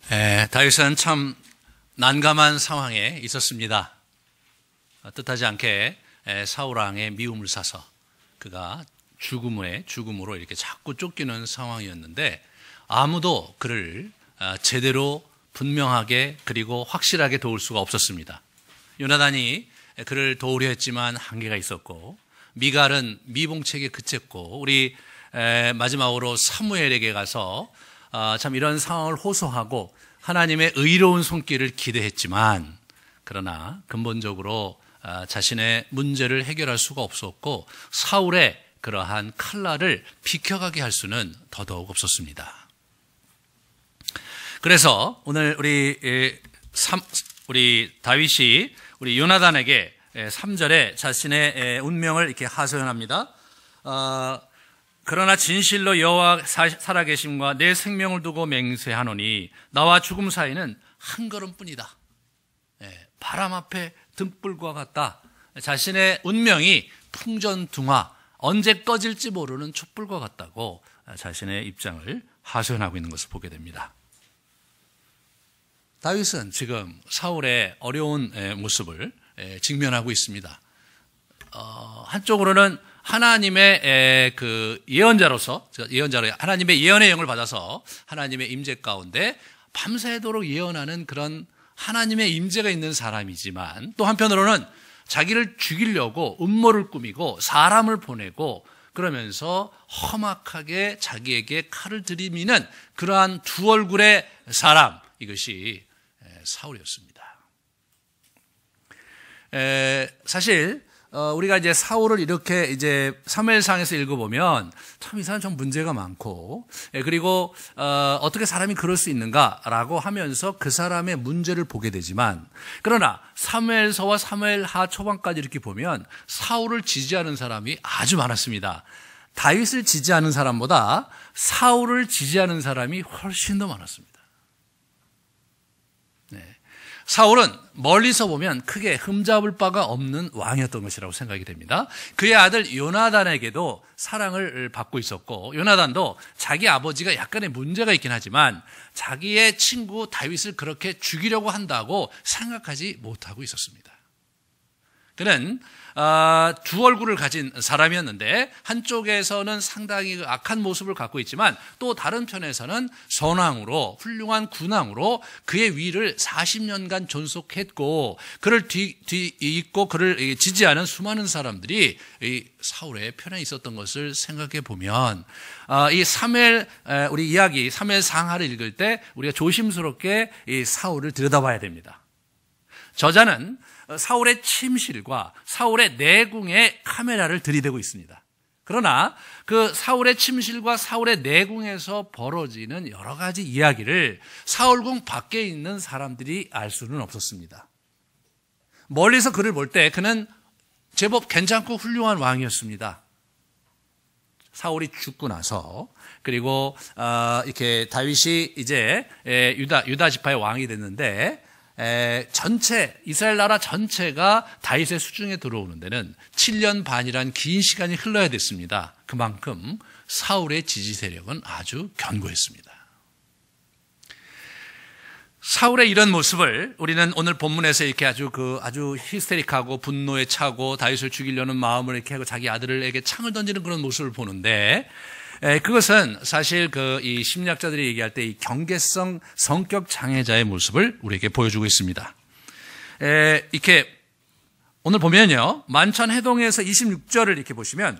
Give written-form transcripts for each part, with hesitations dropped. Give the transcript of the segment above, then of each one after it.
다윗은 참 난감한 상황에 있었습니다. 뜻하지 않게 사울 왕의 미움을 사서 그가 죽음으로 이렇게 자꾸 쫓기는 상황이었는데 아무도 그를 제대로 분명하게 그리고 확실하게 도울 수가 없었습니다. 요나단이 그를 도우려 했지만 한계가 있었고, 미갈은 미봉책에 그쳤고, 우리 마지막으로 사무엘에게 가서 참 이런 상황을 호소하고 하나님의 의로운 손길을 기대했지만, 그러나 근본적으로 자신의 문제를 해결할 수가 없었고 사울의 그러한 칼날을 비켜가게 할 수는 더더욱 없었습니다. 그래서 오늘 우리 다윗이 우리 요나단에게 3절에 자신의 운명을 이렇게 하소연합니다. 그러나 진실로 여호와 살아계심과 내 생명을 두고 맹세하노니 나와 죽음 사이는 한 걸음뿐이다. 바람 앞에 등불과 같다. 자신의 운명이 풍전등화, 언제 꺼질지 모르는 촛불과 같다고 자신의 입장을 하소연하고 있는 것을 보게 됩니다. 다윗은 지금 사울의 어려운 모습을 직면하고 있습니다. 한쪽으로는 하나님의 그 예언자로 하나님의 예언의 영을 받아서 하나님의 임재 가운데 밤새도록 예언하는 그런 하나님의 임재가 있는 사람이지만, 또 한편으로는 자기를 죽이려고 음모를 꾸미고 사람을 보내고 그러면서 험악하게 자기에게 칼을 들이미는 그러한 두 얼굴의 사람, 이것이 사울이었습니다. 사실 우리가 이제 사울을 이렇게 이제 사무엘상에서 읽어보면 참 이 사람 좀 문제가 많고, 그리고 어떻게 사람이 그럴 수 있는가라고 하면서 그 사람의 문제를 보게 되지만, 그러나 사무엘서와 사무엘하 초반까지 이렇게 보면 사울을 지지하는 사람이 아주 많았습니다. 다윗을 지지하는 사람보다 사울을 지지하는 사람이 훨씬 더 많았습니다. 사울은 멀리서 보면 크게 흠잡을 바가 없는 왕이었던 것이라고 생각이 됩니다. 그의 아들 요나단에게도 사랑을 받고 있었고, 요나단도 자기 아버지가 약간의 문제가 있긴 하지만 자기의 친구 다윗을 그렇게 죽이려고 한다고 생각하지 못하고 있었습니다. 그는 두 얼굴을 가진 사람이었는데, 한쪽에서는 상당히 악한 모습을 갖고 있지만 또 다른 편에서는 선왕으로, 훌륭한 군왕으로 그의 위를 40년간 존속했고, 그를 뒤잇고 그를 지지하는 수많은 사람들이 이 사울의 편에 있었던 것을 생각해 보면, 이 우리 이야기 사무엘 상하를 읽을 때 우리가 조심스럽게 이 사울을 들여다봐야 됩니다. 저자는 사울의 침실과 사울의 내궁에 카메라를 들이대고 있습니다. 그러나 그 사울의 침실과 사울의 내궁에서 벌어지는 여러 가지 이야기를 사울궁 밖에 있는 사람들이 알 수는 없었습니다. 멀리서 그를 볼 때 그는 제법 괜찮고 훌륭한 왕이었습니다. 사울이 죽고 나서, 그리고 이렇게 다윗이 이제 유다 지파의 왕이 됐는데, 이스라엘 나라 전체가 다윗의 수중에 들어오는 데는 7년 반이란 긴 시간이 흘러야 됐습니다. 그만큼 사울의 지지 세력은 아주 견고했습니다. 사울의 이런 모습을 우리는 오늘 본문에서 이렇게 아주 히스테릭하고 분노에 차고 다윗을 죽이려는 마음을 이렇게 하고 자기 아들에게 창을 던지는 그런 모습을 보는데, 그것은 사실 이 심리학자들이 얘기할 때 이 경계성 성격 장애자의 모습을 우리에게 보여주고 있습니다. 이렇게 오늘 보면요, 만천해동에서 26절을 이렇게 보시면,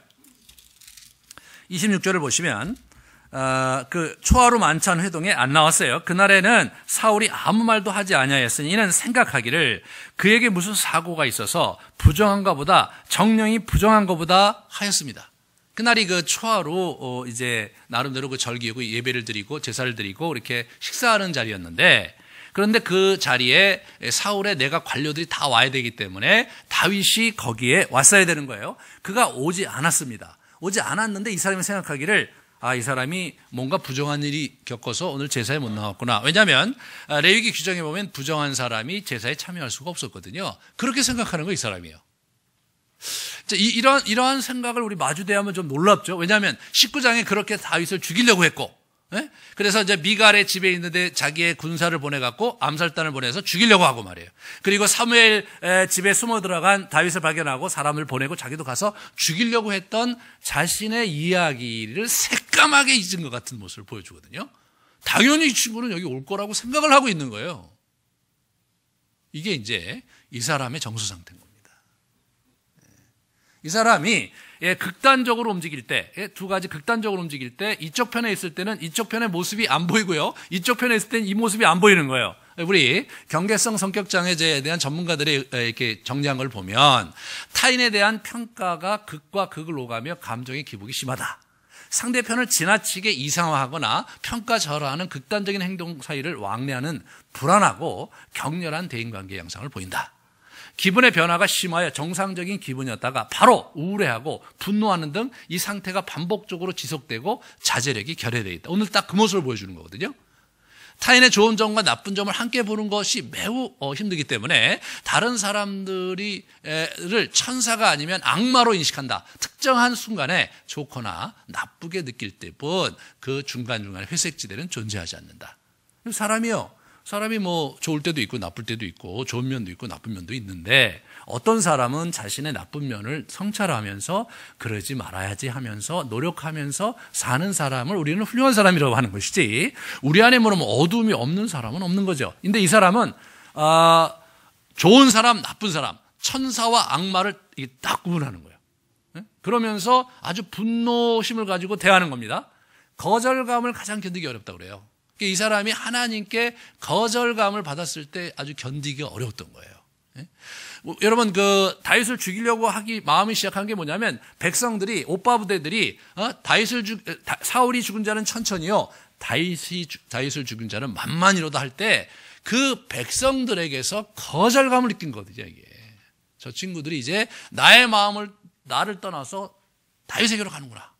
26절을 보시면 그 초하루 만천회동에 안 나왔어요. 그날에는 사울이 아무 말도 하지 아니하였으니 이는 생각하기를 그에게 무슨 사고가 있어서 부정한 것보다 정령이 부정한 것보다 하였습니다. 그날이 그 초하루 이제 나름대로 그 절기고 예배를 드리고 제사를 드리고 이렇게 식사하는 자리였는데, 그런데 그 자리에 사울의 내각 관료들이 다 와야 되기 때문에 다윗이 거기에 왔어야 되는 거예요. 그가 오지 않았습니다. 오지 않았는데 이 사람이 생각하기를, 이 사람이 뭔가 부정한 일이 겪어서 오늘 제사에 못 나왔구나. 왜냐하면 레위기 규정에 보면 부정한 사람이 제사에 참여할 수가 없었거든요. 그렇게 생각하는 거 이 사람이에요. 이러한 생각을 우리 마주대하면 좀 놀랍죠. 왜냐하면 19장에 그렇게 다윗을 죽이려고 했고, 예? 그래서 이제 미갈의 집에 있는데 자기의 군사를 보내갖고 암살단을 보내서 죽이려고 하고 말이에요. 그리고 사무엘 집에 숨어 들어간 다윗을 발견하고 사람을 보내고 자기도 가서 죽이려고 했던 자신의 이야기를 새까맣게 잊은 것 같은 모습을 보여주거든요. 당연히 이 친구는 여기 올 거라고 생각을 하고 있는 거예요. 이게 이제 이 사람의 정서 상태인 겁니다. 이 사람이 극단적으로 움직일 때, 두 가지 극단적으로 움직일 때, 이쪽 편에 있을 때는 이쪽 편의 모습이 안 보이고요. 이쪽 편에 있을 때는 이 모습이 안 보이는 거예요. 우리 경계성 성격장애제에 대한 전문가들이 이렇게 정리한 걸 보면 타인에 대한 평가가 극과 극을 오가며 감정의 기복이 심하다. 상대편을 지나치게 이상화하거나 평가절하하는 극단적인 행동 사이를 왕래하는 불안하고 격렬한 대인관계 양상을 보인다. 기분의 변화가 심하여 정상적인 기분이었다가 바로 우울해하고 분노하는 등 이 상태가 반복적으로 지속되고 자제력이 결여되어 있다. 오늘 딱 그 모습을 보여주는 거거든요. 타인의 좋은 점과 나쁜 점을 함께 보는 것이 매우 힘들기 때문에 다른 사람들을 천사가 아니면 악마로 인식한다. 특정한 순간에 좋거나 나쁘게 느낄 때뿐 그 중간중간에 회색지대는 존재하지 않는다. 사람이 뭐 좋을 때도 있고 나쁠 때도 있고 좋은 면도 있고 나쁜 면도 있는데 어떤 사람은 자신의 나쁜 면을 성찰하면서 그러지 말아야지 하면서 노력하면서 사는 사람을 우리는 훌륭한 사람이라고 하는 것이지, 우리 안에 뭐 어두움이 없는 사람은 없는 거죠. 근데 이 사람은 좋은 사람, 나쁜 사람, 천사와 악마를 딱 구분하는 거예요. 그러면서 아주 분노심을 가지고 대하는 겁니다. 거절감을 가장 견디기 어렵다고 그래요. 이 사람이 하나님께 거절감을 받았을 때 아주 견디기가 어려웠던 거예요. 여러분, 다윗을 죽이려고 마음이 시작한 게 뭐냐면, 백성들이, 오빠 부대들이 사울이 죽은 자는 천천히요, 다윗을 죽인 자는 만만이로다 할 때 그 백성들에게서 거절감을 느낀 거거든요. 이게 저 친구들이 이제 나를 떠나서 다윗에게로 가는구나.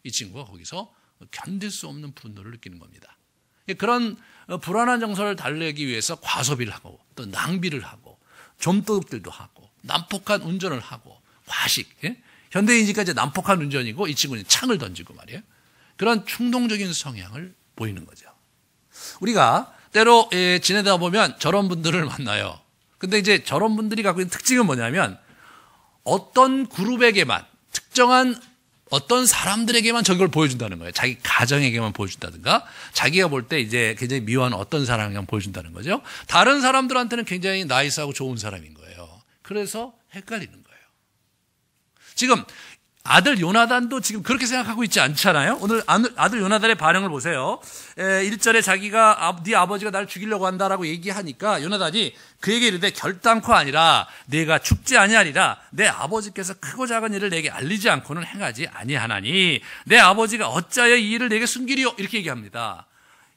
이 친구가 거기서 견딜 수 없는 분노를 느끼는 겁니다. 그런 불안한 정서를 달래기 위해서 과소비를 하고 또 낭비를 하고 좀도둑들도 하고 난폭한 운전을 하고 과식, 현대인이니까 이제 난폭한 운전이고 이 친구는 창을 던지고 말이에요. 그런 충동적인 성향을 보이는 거죠. 우리가 때로 지내다 보면 저런 분들을 만나요. 근데 이제 저런 분들이 갖고 있는 특징은 뭐냐면 어떤 그룹에게만, 특정한 어떤 사람들에게만 저걸 보여준다는 거예요. 자기 가정에게만 보여준다든가, 자기가 볼 때 이제 굉장히 미워하는 어떤 사람에게만 보여준다는 거죠. 다른 사람들한테는 굉장히 나이스하고 좋은 사람인 거예요. 그래서 헷갈리는 거예요. 지금 아들 요나단도 지금 그렇게 생각하고 있지 않잖아요. 오늘 아들 요나단의 반응을 보세요. 1절에 자기가 네 아버지가 나를 죽이려고 한다라고 얘기하니까 요나단이 그에게 이르되 결단코 아니라 내가 죽지 아니하리라. 내 아버지께서 크고 작은 일을 내게 알리지 않고는 행하지 아니하나니 내 아버지가 어찌하여 이 일을 내게 숨기리요. 이렇게 얘기합니다.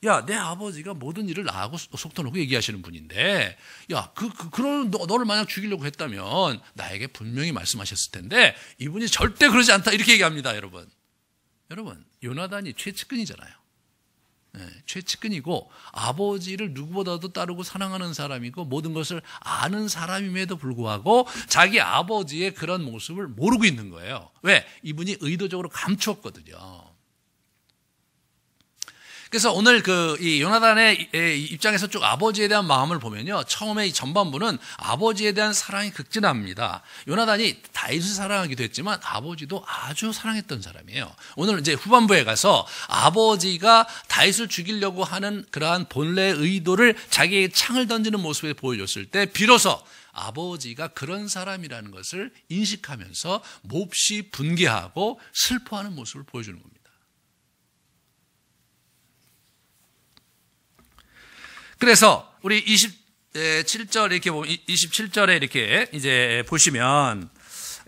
야, 내 아버지가 모든 일을 나하고 속도놓고 얘기하시는 분인데, 야, 그런 너를 만약 죽이려고 했다면 나에게 분명히 말씀하셨을 텐데 이분이 절대 그러지 않다. 이렇게 얘기합니다, 여러분. 여러분, 요나단이 최측근이잖아요. 최측근이고 아버지를 누구보다도 따르고 사랑하는 사람이고 모든 것을 아는 사람임에도 불구하고 자기 아버지의 그런 모습을 모르고 있는 거예요. 왜? 이분이 의도적으로 감추었거든요. 그래서 오늘 이 요나단의 입장에서 쭉 아버지에 대한 마음을 보면요, 처음에 이 전반부는 아버지에 대한 사랑이 극진합니다. 요나단이 다윗을 사랑하기도 했지만 아버지도 아주 사랑했던 사람이에요. 오늘 이제 후반부에 가서 아버지가 다윗을 죽이려고 하는 그러한 본래의 의도를 자기에게 창을 던지는 모습에 보여줬을 때 비로소 아버지가 그런 사람이라는 것을 인식하면서 몹시 분개하고 슬퍼하는 모습을 보여주는 겁니다. 그래서 우리 27절 이렇게 보면 27절에 이렇게 이제 보시면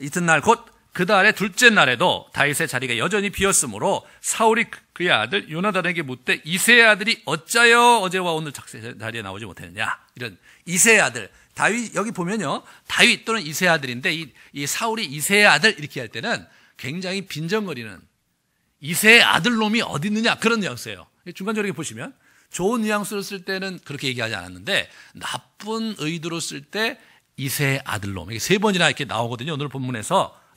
이튿날 곧 그 달의 둘째 날에도 다윗의 자리가 여전히 비었으므로 사울이 그의 아들 요나단에게 묻되 이새의 아들이 어찌하여 어제와 오늘 자리에 나오지 못했느냐. 이런 이새의 아들, 다윗 여기 보면요, 다윗 또는 이새의 아들인데 이 사울이 이새의 아들 이렇게 할 때는 굉장히 빈정거리는 이새의 아들놈이 어디 있느냐 그런 뉘앙스예요. 중간적으로 보시면 좋은 뉘앙스로 쓸 때는 그렇게 얘기하지 않았는데 나쁜 의도로 쓸 때 이새의 아들놈, 이게 세 번이나 이렇게 나오거든요, 오늘 본문에서.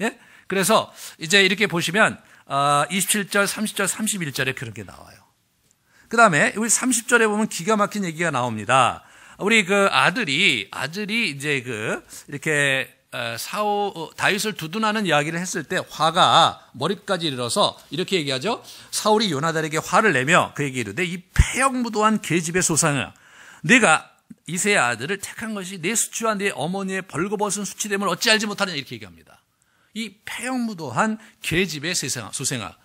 그래서 이제 이렇게 보시면 27절, 30절, 31절에 그런 게 나와요. 그 다음에 우리 30절에 보면 기가 막힌 얘기가 나옵니다. 우리 그 아들이 이제 이렇게 다윗을 두둔하는 이야기를 했을 때 화가 머리까지 이르러서 이렇게 얘기하죠. 사울이 요나단에게 화를 내며 그에게 이르되 이 패역무도한 계집의 소상아, 내가 이새의 아들을 택한 것이 내 수치와 내 어머니의 벌거벗은 수치됨을 어찌 알지 못하느냐, 이렇게 얘기합니다. 이 패역무도한 계집의 소생아,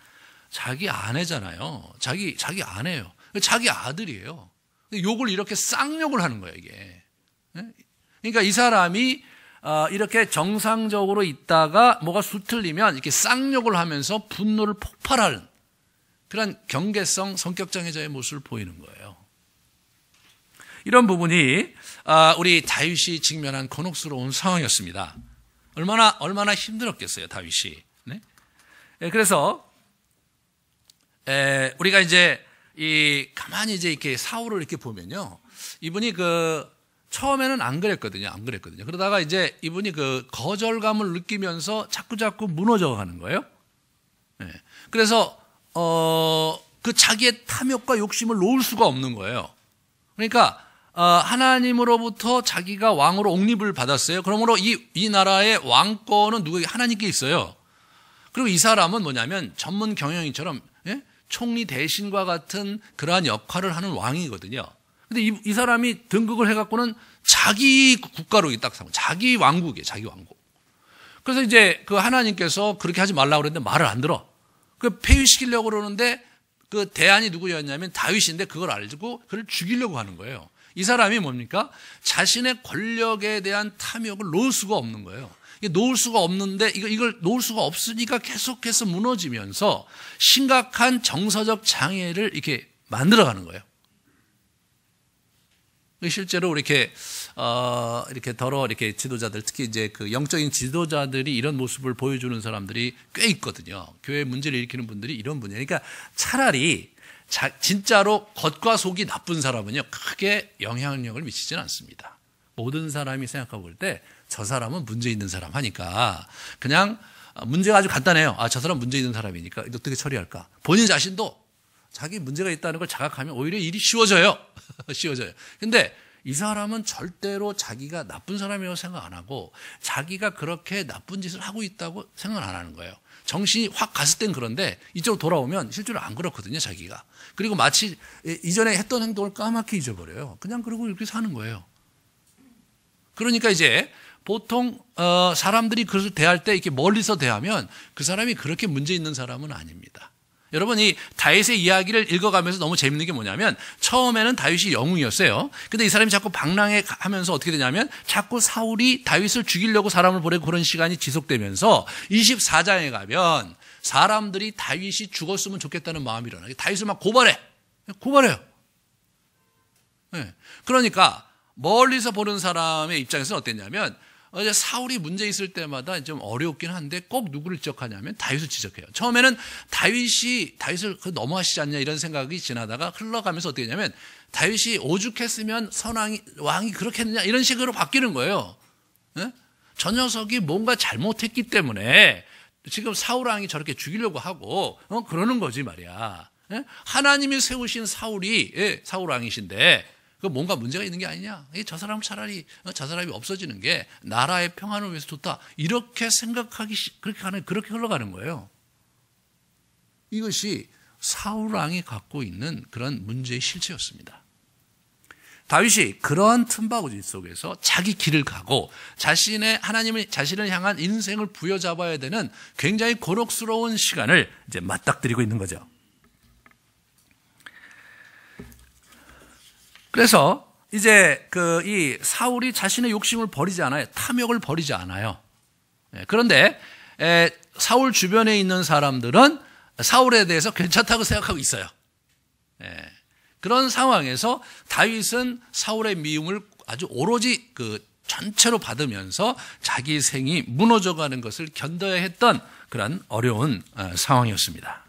자기 아내잖아요. 자기 아내예요. 자기 아들이에요. 욕을 이렇게 쌍욕을 하는 거예요, 이게. 그러니까 이 사람이 이렇게 정상적으로 있다가 뭐가 수틀리면 이렇게 쌍욕을 하면서 분노를 폭발하는 그런 경계성 성격장애자의 모습을 보이는 거예요. 이런 부분이 우리 다윗이 직면한 곤혹스러운 상황이었습니다. 얼마나 힘들었겠어요, 다윗이. 네? 그래서 우리가 이제 가만히 이제 이렇게 사울을 이렇게 보면요, 이분이 처음에는 안 그랬거든요. 그러다가 이제 이분이 거절감을 느끼면서 자꾸 무너져 가는 거예요. 네. 그래서 자기의 탐욕과 욕심을 놓을 수가 없는 거예요. 그러니까 하나님으로부터 자기가 왕으로 옹립을 받았어요. 그러므로 이 나라의 왕권은 누구에게? 하나님께 있어요. 그리고 이 사람은 뭐냐면 전문 경영인처럼, 예? 총리 대신과 같은 그러한 역할을 하는 왕이거든요. 근데 이 사람이 등극을 해갖고는 자기 국가로 딱 삼고, 자기 왕국이에요, 자기 왕국. 그래서 이제 하나님께서 그렇게 하지 말라고 그랬는데 말을 안 들어. 폐위시키려고 그러는데 대안이 누구였냐면 다윗인데 그걸 알고 그를 죽이려고 하는 거예요. 이 사람이 뭡니까? 자신의 권력에 대한 탐욕을 놓을 수가 없는 거예요. 놓을 수가 없는데 이걸 놓을 수가 없으니까 계속해서 무너지면서 심각한 정서적 장애를 이렇게 만들어가는 거예요. 실제로 이렇게 지도자들, 특히 이제 영적인 지도자들이 이런 모습을 보여주는 사람들이 꽤 있거든요. 교회 문제를 일으키는 분들이 이런 분이에요. 그러니까 차라리 진짜로 겉과 속이 나쁜 사람은요, 크게 영향력을 미치지는 않습니다. 모든 사람이 생각하고 볼 때 저 사람은 문제 있는 사람 하니까 그냥 문제가 아주 간단해요. 저 사람 문제 있는 사람이니까 어떻게 처리할까? 본인 자신도 자기 문제가 있다는 걸 자각하면 오히려 일이 쉬워져요. 쉬워져요. 근데 이 사람은 절대로 자기가 나쁜 사람이라고 생각 안 하고 자기가 그렇게 나쁜 짓을 하고 있다고 생각 안 하는 거예요. 정신이 확 갔을 땐 그런데 이쪽으로 돌아오면 실제로 안 그렇거든요, 자기가. 그리고 마치 이전에 했던 행동을 까맣게 잊어버려요. 그냥 그러고 이렇게 사는 거예요. 그러니까 이제 보통 사람들이 그것을 대할 때 이렇게 멀리서 대하면 그 사람이 그렇게 문제 있는 사람은 아닙니다. 여러분, 이 다윗의 이야기를 읽어가면서 너무 재밌는 게 뭐냐면 처음에는 다윗이 영웅이었어요. 근데 이 사람이 자꾸 방랑해 하면서 어떻게 되냐면 자꾸 사울이 다윗을 죽이려고 사람을 보내고 그런 시간이 지속되면서 24장에 가면 사람들이 다윗이 죽었으면 좋겠다는 마음이 일어나요. 다윗을 막 고발해요. 네. 그러니까 멀리서 보는 사람의 입장에서는 어땠냐면 사울이 문제 있을 때마다 좀 어렵긴 한데 꼭 누구를 지적하냐면 다윗을 지적해요. 처음에는 다윗을 너무하시지 않냐 이런 생각이 지나다가 흘러가면서 어떻게 되냐면 다윗이 오죽했으면 왕이 그렇게 했느냐 이런 식으로 바뀌는 거예요. 네? 저 녀석이 뭔가 잘못했기 때문에 지금 사울 왕이 저렇게 죽이려고 하고 그러는 거지 말이야. 네? 하나님이 세우신 사울이 사울 왕이신데 뭔가 문제가 있는 게 아니냐. 저 사람 차라리 저 사람이 없어지는 게 나라의 평안을 위해서 좋다. 이렇게 그렇게 흘러가는 거예요. 이것이 사울 왕이 갖고 있는 그런 문제의 실체였습니다. 다윗이 그러한 틈바구니 속에서 자기 길을 가고 자신을 향한 인생을 부여잡아야 되는 굉장히 곤혹스러운 시간을 이제 맞닥뜨리고 있는 거죠. 그래서 이제 이 사울이 자신의 욕심을 버리지 않아요. 탐욕을 버리지 않아요. 그런데 사울 주변에 있는 사람들은 사울에 대해서 괜찮다고 생각하고 있어요. 그런 상황에서 다윗은 사울의 미움을 아주 오로지 전체로 받으면서 자기 생이 무너져가는 것을 견뎌야 했던 그런 어려운 상황이었습니다.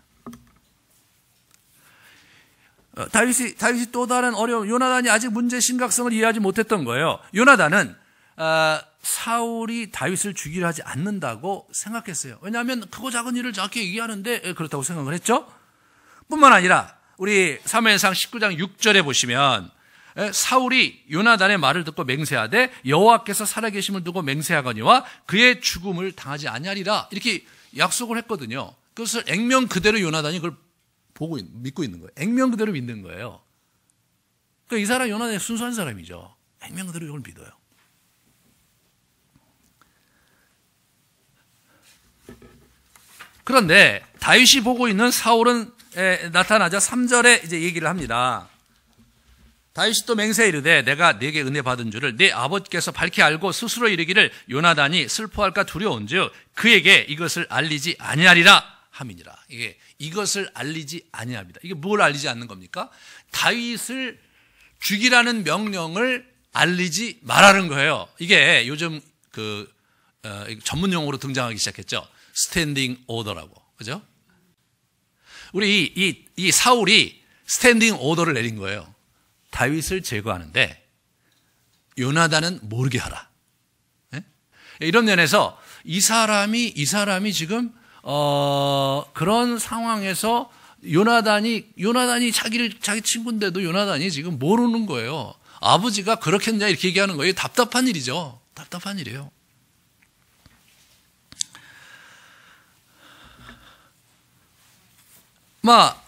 다윗이 또 다른 어려움, 요나단이 아직 문제의 심각성을 이해하지 못했던 거예요. 요나단은 사울이 다윗을 죽이려 하지 않는다고 생각했어요. 왜냐하면 크고 작은 일을 정확히 얘기하는데 그렇다고 생각을 했죠. 뿐만 아니라 우리 사무엘상 19장 6절에 보시면 사울이 요나단의 말을 듣고 맹세하되 여호와께서 살아계심을 두고 맹세하거니와 그의 죽음을 당하지 아니하리라 이렇게 약속을 했거든요. 그것을 액면 그대로 요나단이 그걸 믿고 있는 거예요. 액면 그대로 믿는 거예요. 그러니까 이 사람 요나단이 순수한 사람이죠. 액면 그대로 이걸 믿어요. 그런데 다윗이 보고 있는 사울은 나타나자 3절에 이제 얘기를 합니다. 다윗이 또 맹세에 이르되 내가 네게 은혜 받은 줄을 네 아버지께서 밝히 알고 스스로 이르기를 요나단이 슬퍼할까 두려운즉 그에게 이것을 알리지 아니하리라 함이니라. 이것을 알리지 아니합니다. 이게 뭘 알리지 않는 겁니까? 다윗을 죽이라는 명령을 알리지 말라는 거예요. 이게 요즘 전문 용어로 등장하기 시작했죠. 스탠딩 오더라고. 그죠? 우리 이 사울이 스탠딩 오더를 내린 거예요. 다윗을 제거하는데 요나단은 모르게 하라. 네? 이런 면에서 이 사람이 지금 그런 상황에서 요나단이 자기 친구인데도 요나단이 지금 모르는 거예요. 아버지가 그렇게 했냐 이렇게 얘기하는 거예요. 답답한 일이죠. 답답한 일이에요.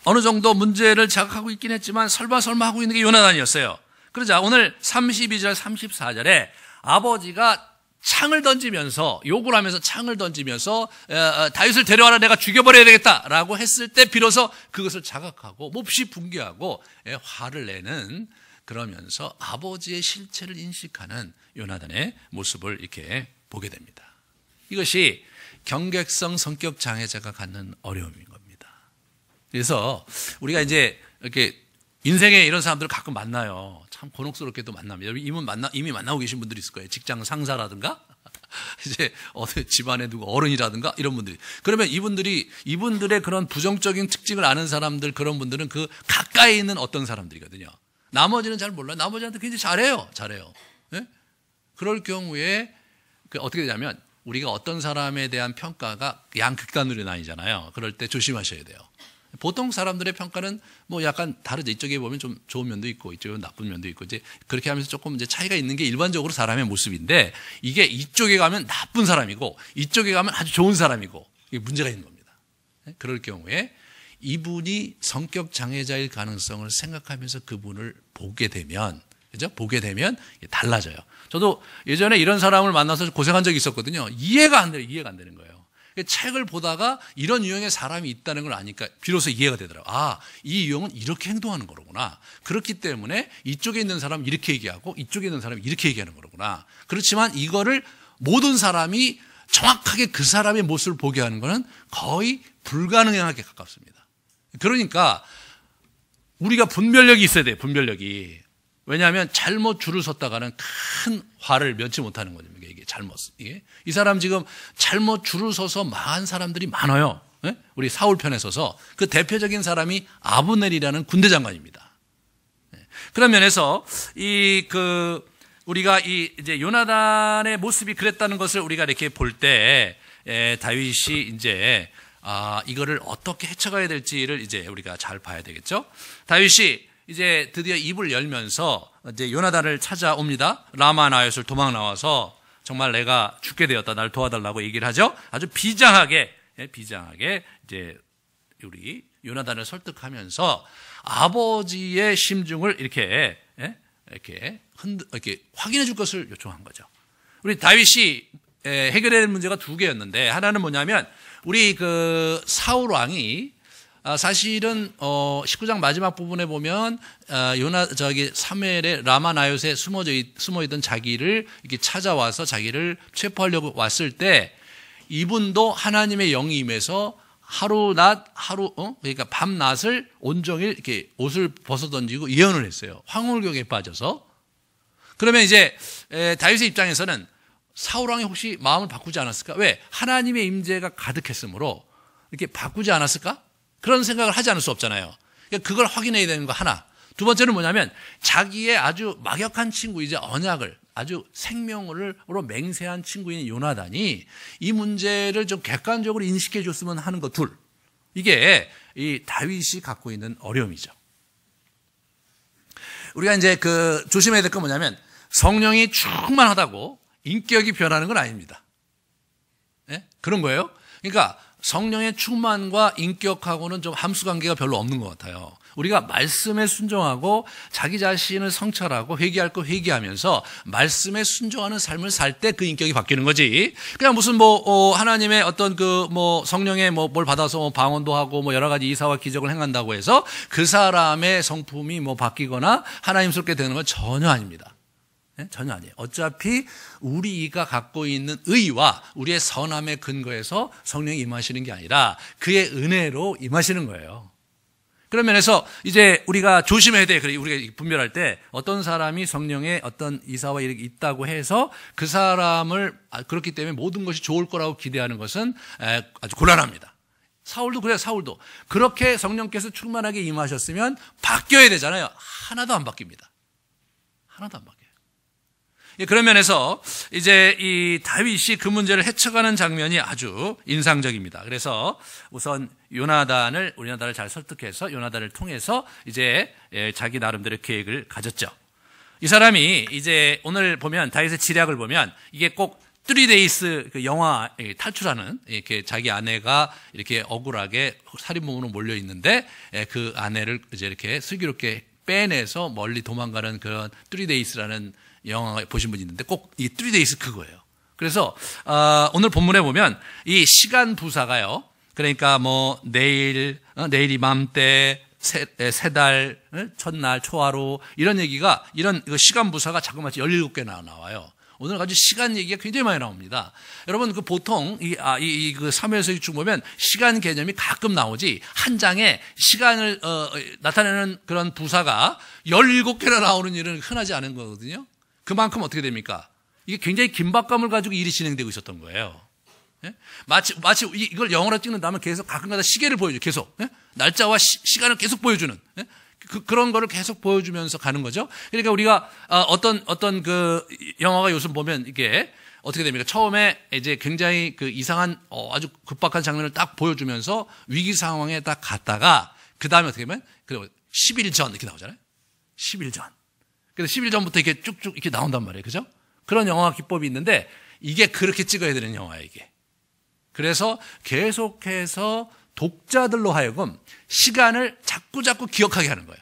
어느 정도 문제를 자각하고 있긴 했지만 설마 하고 있는 게 요나단이었어요. 그러자 오늘 32절 34절에 아버지가 창을 던지면서 욕을 하면서 창을 던지면서 다윗을 데려와라 내가 죽여버려야 되겠다라고 했을 때 비로소 그것을 자각하고 몹시 분개하고 화를 내는 그러면서 아버지의 실체를 인식하는 요나단의 모습을 이렇게 보게 됩니다. 이것이 경객성 성격 장애자가 갖는 어려움인 겁니다. 그래서 우리가 이제 이렇게 인생에 이런 사람들을 가끔 만나요. 참 곤혹스럽게도 만납니다. 이미 만나고 계신 분들이 있을 거예요. 직장 상사라든가, 이제 어디 집안에 누구 어른이라든가 이런 분들이. 그러면 이분들의 그런 부정적인 특징을 아는 사람들, 그런 분들은 그 가까이 있는 어떤 사람들이거든요. 나머지는 잘 몰라요. 나머지한테 굉장히 잘해요. 네? 그럴 경우에 어떻게 되냐면 우리가 어떤 사람에 대한 평가가 양극단으로 나뉘잖아요. 그럴 때 조심하셔야 돼요. 보통 사람들의 평가는 약간 다르죠. 이쪽에 보면 좀 좋은 면도 있고 이쪽에 나쁜 면도 있고 이제 그렇게 하면서 조금 이제 차이가 있는 게 일반적으로 사람의 모습인데 이게 이쪽에 가면 나쁜 사람이고 이쪽에 가면 아주 좋은 사람이고 이게 문제가 있는 겁니다. 그럴 경우에 이분이 성격 장애자일 가능성을 생각하면서 그분을 보게 되면 달라져요. 저도 예전에 이런 사람을 만나서 고생한 적이 있었거든요. 이해가 안 되는 거예요. 책을 보다가 이런 유형의 사람이 있다는 걸 아니까 비로소 이해가 되더라고요. 이 유형은 이렇게 행동하는 거로구나. 그렇기 때문에 이쪽에 있는 사람은 이렇게 얘기하고 이쪽에 있는 사람은 이렇게 얘기하는 거로구나. 그렇지만 이거를 모든 사람이 정확하게 그 사람의 모습을 보게 하는 것은 거의 불가능하게 가깝습니다. 그러니까 우리가 분별력이 있어야 돼요. 분별력이. 왜냐하면 잘못 줄을 섰다가는 큰 화를 면치 못하는 거죠. 이게 이 사람 지금 잘못 줄을 서서 망한 사람들이 많아요. 네? 우리 사울 편에 서서 그 대표적인 사람이 아브넬이라는 군대 장관입니다. 네. 그런 면에서 우리가 이제 요나단의 모습이 그랬다는 것을 우리가 이렇게 볼 때 다윗이 이제 이거를 어떻게 헤쳐가야 될지를 이제 우리가 잘 봐야 되겠죠. 다윗이 이제 드디어 입을 열면서 이제 요나단을 찾아옵니다. 라마 나옳을 도망 나와서 정말 내가 죽게 되었다. 날 도와달라고 얘기를 하죠. 아주 비장하게 이제 우리 요나단을 설득하면서 아버지의 심중을 이렇게 확인해 줄 것을 요청한 거죠. 우리 다윗이 해결해야 될 문제가 두 개였는데 하나는 뭐냐면 우리 사울 왕이 사실은 19장 마지막 부분에 보면 사무엘의 라마 나옳에 숨어 있던 자기를 이렇게 찾아와서 자기를 체포하려고 왔을 때 이분도 하나님의 영이 임해서 그러니까 밤낮을 온종일 이렇게 옷을 벗어 던지고 예언을 했어요. 황홀경에 빠져서. 그러면 이제 다윗의 입장에서는 사울 왕이 혹시 마음을 바꾸지 않았을까? 왜? 하나님의 임재가 가득했으므로 이렇게 바꾸지 않았을까? 그런 생각을 하지 않을 수 없잖아요. 그걸 확인해야 되는 거 하나. 두 번째는 뭐냐면 자기의 아주 막역한 친구이자 언약을 아주 생명으로 맹세한 친구인 요나단이 이 문제를 좀 객관적으로 인식해 줬으면 하는 것 둘. 이게 이 다윗이 갖고 있는 어려움이죠. 우리가 이제 조심해야 될 건 뭐냐면 성령이 충만하다고 인격이 변하는 건 아닙니다. 네? 그런 거예요. 그러니까 성령의 충만과 인격하고는 좀 함수 관계가 별로 없는 것 같아요. 우리가 말씀에 순종하고 자기 자신을 성찰하고 회개할 거 회개하면서 말씀에 순종하는 삶을 살 때 그 인격이 바뀌는 거지. 그냥 무슨 하나님의 어떤 성령의 뭘 받아서 방언도 하고 여러 가지 이사와 기적을 행한다고 해서 그 사람의 성품이 바뀌거나 하나님스럽게 되는 건 전혀 아닙니다. 네? 전혀 아니에요. 어차피 우리가 갖고 있는 의와 우리의 선함의 근거에서 성령이 임하시는 게 아니라 그의 은혜로 임하시는 거예요. 그런 면에서 이제 우리가 조심해야 돼. 우리가 분별할 때 어떤 사람이 성령의 어떤 이사와 일이 있다고 해서 그 사람을 그렇기 때문에 모든 것이 좋을 거라고 기대하는 것은 아주 곤란합니다. 사울도 그래요. 사울도 그렇게 성령께서 충만하게 임하셨으면 바뀌어야 되잖아요. 하나도 안 바뀝니다. 하나도 안 바뀌어요. 그런 면에서 이제 이 다윗이 그 문제를 헤쳐가는 장면이 아주 인상적입니다. 그래서 우선 요나단을 잘 설득해서 요나단을 통해서 이제 자기 나름대로의 계획을 가졌죠. 이 사람이 이제 오늘 보면 다윗의 지략을 보면 이게 꼭 3데이스 영화 탈출하는 이렇게 자기 아내가 이렇게 억울하게 살인범으로 몰려 있는데 그 아내를 이제 이렇게 슬기롭게 빼내서 멀리 도망가는 그런 3데이스라는 영화 보신 분이 있는데 꼭 이 3데이스 그거예요. 그래서 오늘 본문에 보면 이 시간 부사가요. 그러니까 내일이 맘때 세 달, 첫날, 초하루 이런 얘기가 이런 시간 부사가 자꾸마치 17개나 나와요. 오늘 아주 시간 얘기가 굉장히 많이 나옵니다. 여러분 보통 그 사무엘서 쭉 보면 시간 개념이 가끔 나오지 한 장에 시간을 나타내는 그런 부사가 17개나 나오는 일은 흔하지 않은 거거든요. 그만큼 어떻게 됩니까? 이게 굉장히 긴박감을 가지고 일이 진행되고 있었던 거예요. 예? 마치 이걸 영어로 찍는다면 계속 가끔가다 시계를 보여줘. 계속 날짜와 시간을 계속 보여주는 그런 거를 계속 보여주면서 가는 거죠. 그러니까 우리가 어떤 그 영화가 요즘 보면 이게 어떻게 됩니까? 처음에 이제 굉장히 그 이상한 아주 급박한 장면을 딱 보여주면서 위기 상황에 딱 갔다가 그 다음에 어떻게 하면 10일 전 이렇게 나오잖아요. 10일 전. 그래서 10일 전부터 이렇게 쭉쭉 이렇게 나온단 말이에요. 그죠? 그런 영화 기법이 있는데 이게 그렇게 찍어야 되는 영화예요, 이게. 그래서 계속해서 독자들로 하여금 시간을 자꾸 기억하게 하는 거예요.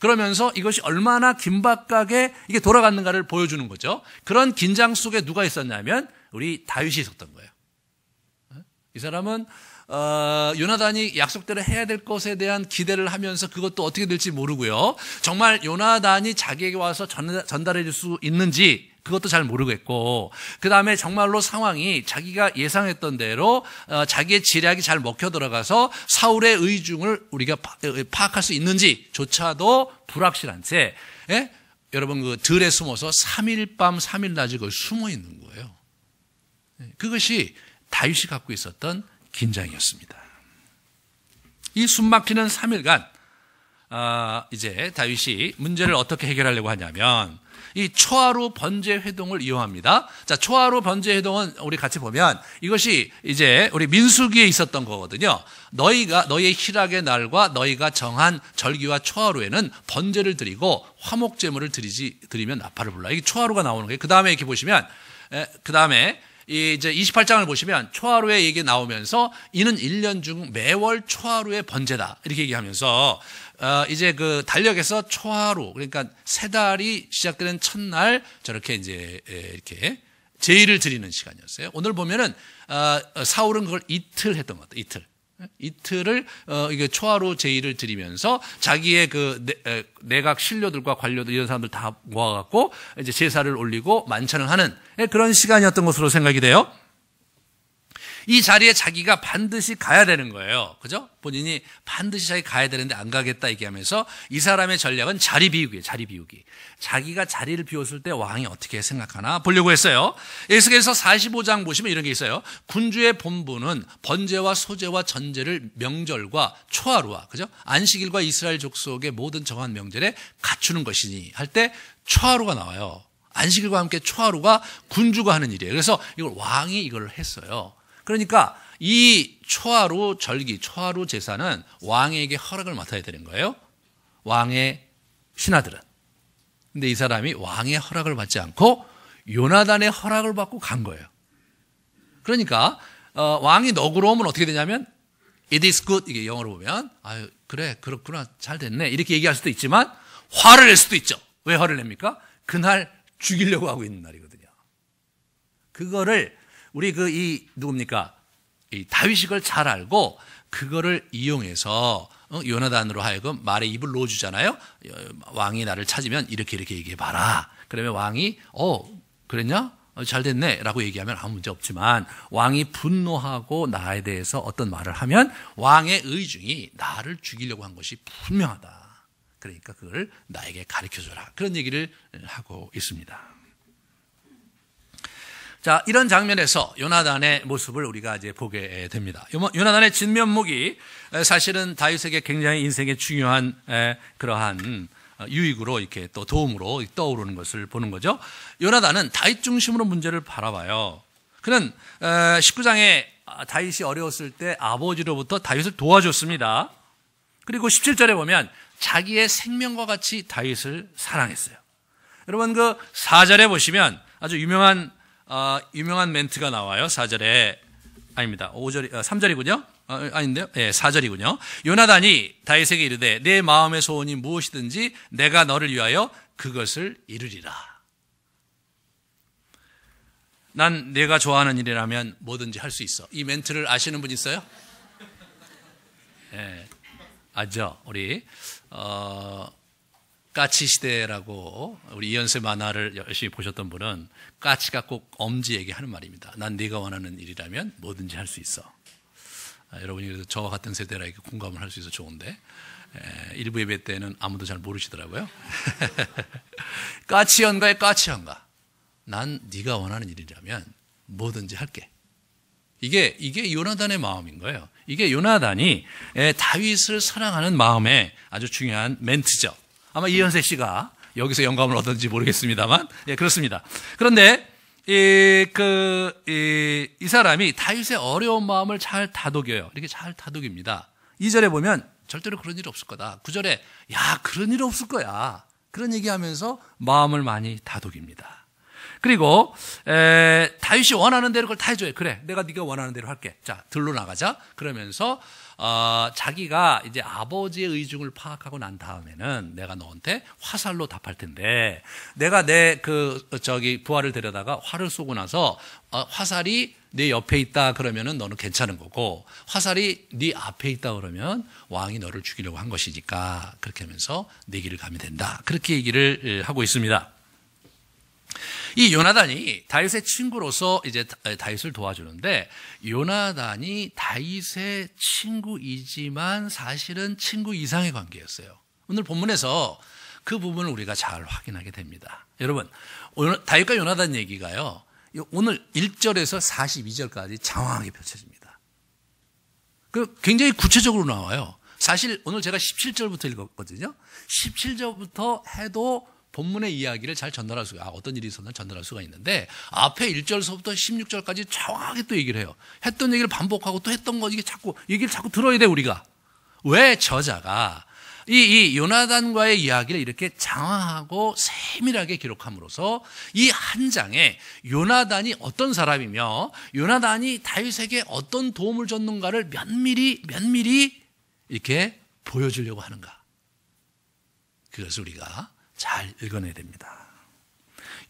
그러면서 이것이 얼마나 긴박하게 이게 돌아갔는가를 보여주는 거죠. 그런 긴장 속에 누가 있었냐면 우리 다윗이 있었던 거예요. 이 사람은 요나단이 약속대로 해야 될 것에 대한 기대를 하면서 그것도 어떻게 될지 모르고요. 정말 요나단이 자기에게 와서 전달해 줄 수 있는지 그것도 잘 모르겠고, 그 다음에 정말로 상황이 자기가 예상했던 대로 자기의 지략이 잘 먹혀 들어가서 사울의 의중을 우리가 파악할 수 있는지조차도 불확실한 채 여러분 그 들에 숨어서 3일 밤 3일 낮이 거기 숨어 있는 거예요. 그것이 다윗이 갖고 있었던 긴장이었습니다. 이 숨막히는 3일간 이제 다윗이 문제를 어떻게 해결하려고 하냐면 이 초하루 번제 회동을 이용합니다. 자, 초하루 번제 회동은 우리 같이 보면 이것이 이제 우리 민수기에 있었던 거거든요. 너희의 희락의 날과 너희가 정한 절기와 초하루에는 번제를 드리고 화목 제물을 드리면 나팔을 불라. 이게 초하루가 나오는 거예요. 그 다음에 이렇게 보시면 그 다음에 이제 28장을 보시면 초하루의 얘기 나오면서 이는 1년 중 매월 초하루의 번제다 이렇게 얘기하면서 이제 그 달력에서 초하루 그러니까 세 달이 시작되는 첫날 저렇게 이제 이렇게 제의를 드리는 시간이었어요. 오늘 보면은 사울은 그걸 이틀 했던 것 같아요. 이틀을 이게 초하루 제의를 드리면서 자기의 그 내각 신료들과 관료들 이런 사람들 다 모아갖고 이제 제사를 올리고 만찬을 하는 그런 시간이었던 것으로 생각이 돼요. 이 자리에 자기가 반드시 가야 되는 거예요. 그죠? 본인이 반드시 자기 가야 되는데 안 가겠다 얘기하면서 이 사람의 전략은 자리 비우기예요. 자리 비우기. 자기가 자리를 비웠을 때 왕이 어떻게 생각하나 보려고 했어요. 에스겔서 45장 보시면 이런 게 있어요. 군주의 본분은 번제와 소제와 전제를 명절과 초하루와 그죠? 안식일과 이스라엘 족속의 모든 정한 명절에 갖추는 것이니 할 때 초하루가 나와요. 안식일과 함께 초하루가 군주가 하는 일이에요. 그래서 이걸 왕이 이걸 했어요. 그러니까 이 초하루 절기, 초하루 제사는 왕에게 허락을 맡아야 되는 거예요. 왕의 신하들은. 근데 이 사람이 왕의 허락을 받지 않고 요나단의 허락을 받고 간 거예요. 그러니까 왕이 너그러우면 어떻게 되냐면 it is good, 이게 영어로 보면 아유 그래 그렇구나 잘 됐네 이렇게 얘기할 수도 있지만 화를 낼 수도 있죠. 왜 화를 냅니까? 그날 죽이려고 하고 있는 날이거든요. 그거를 우리 누굽니까? 이 다윗이 그걸 잘 알고 그거를 이용해서 요나단으로 하여금 말에 입을 넣어주잖아요. 왕이 나를 찾으면 이렇게 얘기해봐라. 그러면 왕이 그랬냐? 잘 됐네 라고 얘기하면 아무 문제 없지만 왕이 분노하고 나에 대해서 어떤 말을 하면 왕의 의중이 나를 죽이려고 한 것이 분명하다. 그러니까 그걸 나에게 가르쳐줘라. 그런 얘기를 하고 있습니다. 자, 이런 장면에서 요나단의 모습을 우리가 이제 보게 됩니다. 요나단의 진면목이 사실은 다윗에게 굉장히 인생의 중요한 그러한 유익으로 이렇게 또 도움으로 떠오르는 것을 보는 거죠. 요나단은 다윗 중심으로 문제를 바라봐요. 그는 19장에 다윗이 어려웠을 때 아버지로부터 다윗을 도와줬습니다. 그리고 17절에 보면 자기의 생명과 같이 다윗을 사랑했어요. 여러분 그 4절에 보시면 아주 유명한 멘트가 나와요. 4절에 아닙니다. 3절이군요. 아닌데요. 네, 4절이군요. 요나단이 다윗에게 이르되 내 마음의 소원이 무엇이든지 내가 너를 위하여 그것을 이루리라. 난 내가 좋아하는 일이라면 뭐든지 할 수 있어. 이 멘트를 아시는 분 있어요? 네, 알죠. 우리 까치 시대라고 우리 이연세 만화를 열심히 보셨던 분은 까치가 꼭 엄지에게 하는 말입니다. 난 네가 원하는 일이라면 뭐든지 할 수 있어. 여러분이 그래도 저와 같은 세대라 이렇게 공감을 할 수 있어서 좋은데 일부 예배 때는 아무도 잘 모르시더라고요. 까치연가의 까치연가. 난 네가 원하는 일이라면 뭐든지 할게. 이게 요나단의 마음인 거예요. 이게 요나단이 다윗을 사랑하는 마음의 아주 중요한 멘트죠. 아마 이현세 씨가 여기서 영감을 얻었는지 모르겠습니다만, 예, 그렇습니다. 그런데, 이 사람이 다윗의 어려운 마음을 잘 다독여요. 이렇게 잘 다독입니다. 2절에 보면 절대로 그런 일 없을 거다. 9절에, 야, 그런 일 없을 거야. 그런 얘기 하면서 마음을 많이 다독입니다. 그리고, 다윗이 원하는 대로 그걸 다 해줘요. 그래, 내가 네가 원하는 대로 할게. 자, 들로 나가자. 그러면서, 자기가 이제 아버지의 의중을 파악하고 난 다음에는 내가 너한테 화살로 답할 텐데, 내가 내 부하를 데려다가 활을 쏘고 나서, 화살이 내 옆에 있다 그러면은 너는 괜찮은 거고, 화살이 네 앞에 있다 그러면 왕이 너를 죽이려고 한 것이니까, 그렇게 하면서 내 길을 가면 된다. 그렇게 얘기를 하고 있습니다. 이 요나단이 다윗의 친구로서 이제 다윗을 도와주는데, 요나단이 다윗의 친구이지만 사실은 친구 이상의 관계였어요. 오늘 본문에서 그 부분을 우리가 잘 확인하게 됩니다. 여러분, 다윗과 요나단 얘기가요, 오늘 1절에서 42절까지 장황하게 펼쳐집니다. 굉장히 구체적으로 나와요. 사실 오늘 제가 17절부터 읽었거든요. 17절부터 해도 본문의 이야기를 잘 전달할 수가, 어떤 일이 있었나 전달할 수가 있는데, 앞에 1절서부터 16절까지 정확하게 또 얘기를 해요. 했던 얘기를 반복하고 또 했던 거, 얘기를 자꾸 들어야 돼, 우리가. 왜 저자가 이 요나단과의 이야기를 이렇게 장황하고 세밀하게 기록함으로써 이 한 장에 요나단이 어떤 사람이며, 요나단이 다윗에게 어떤 도움을 줬는가를 면밀히 이렇게 보여주려고 하는가. 그것을 우리가 잘 읽어내야 됩니다.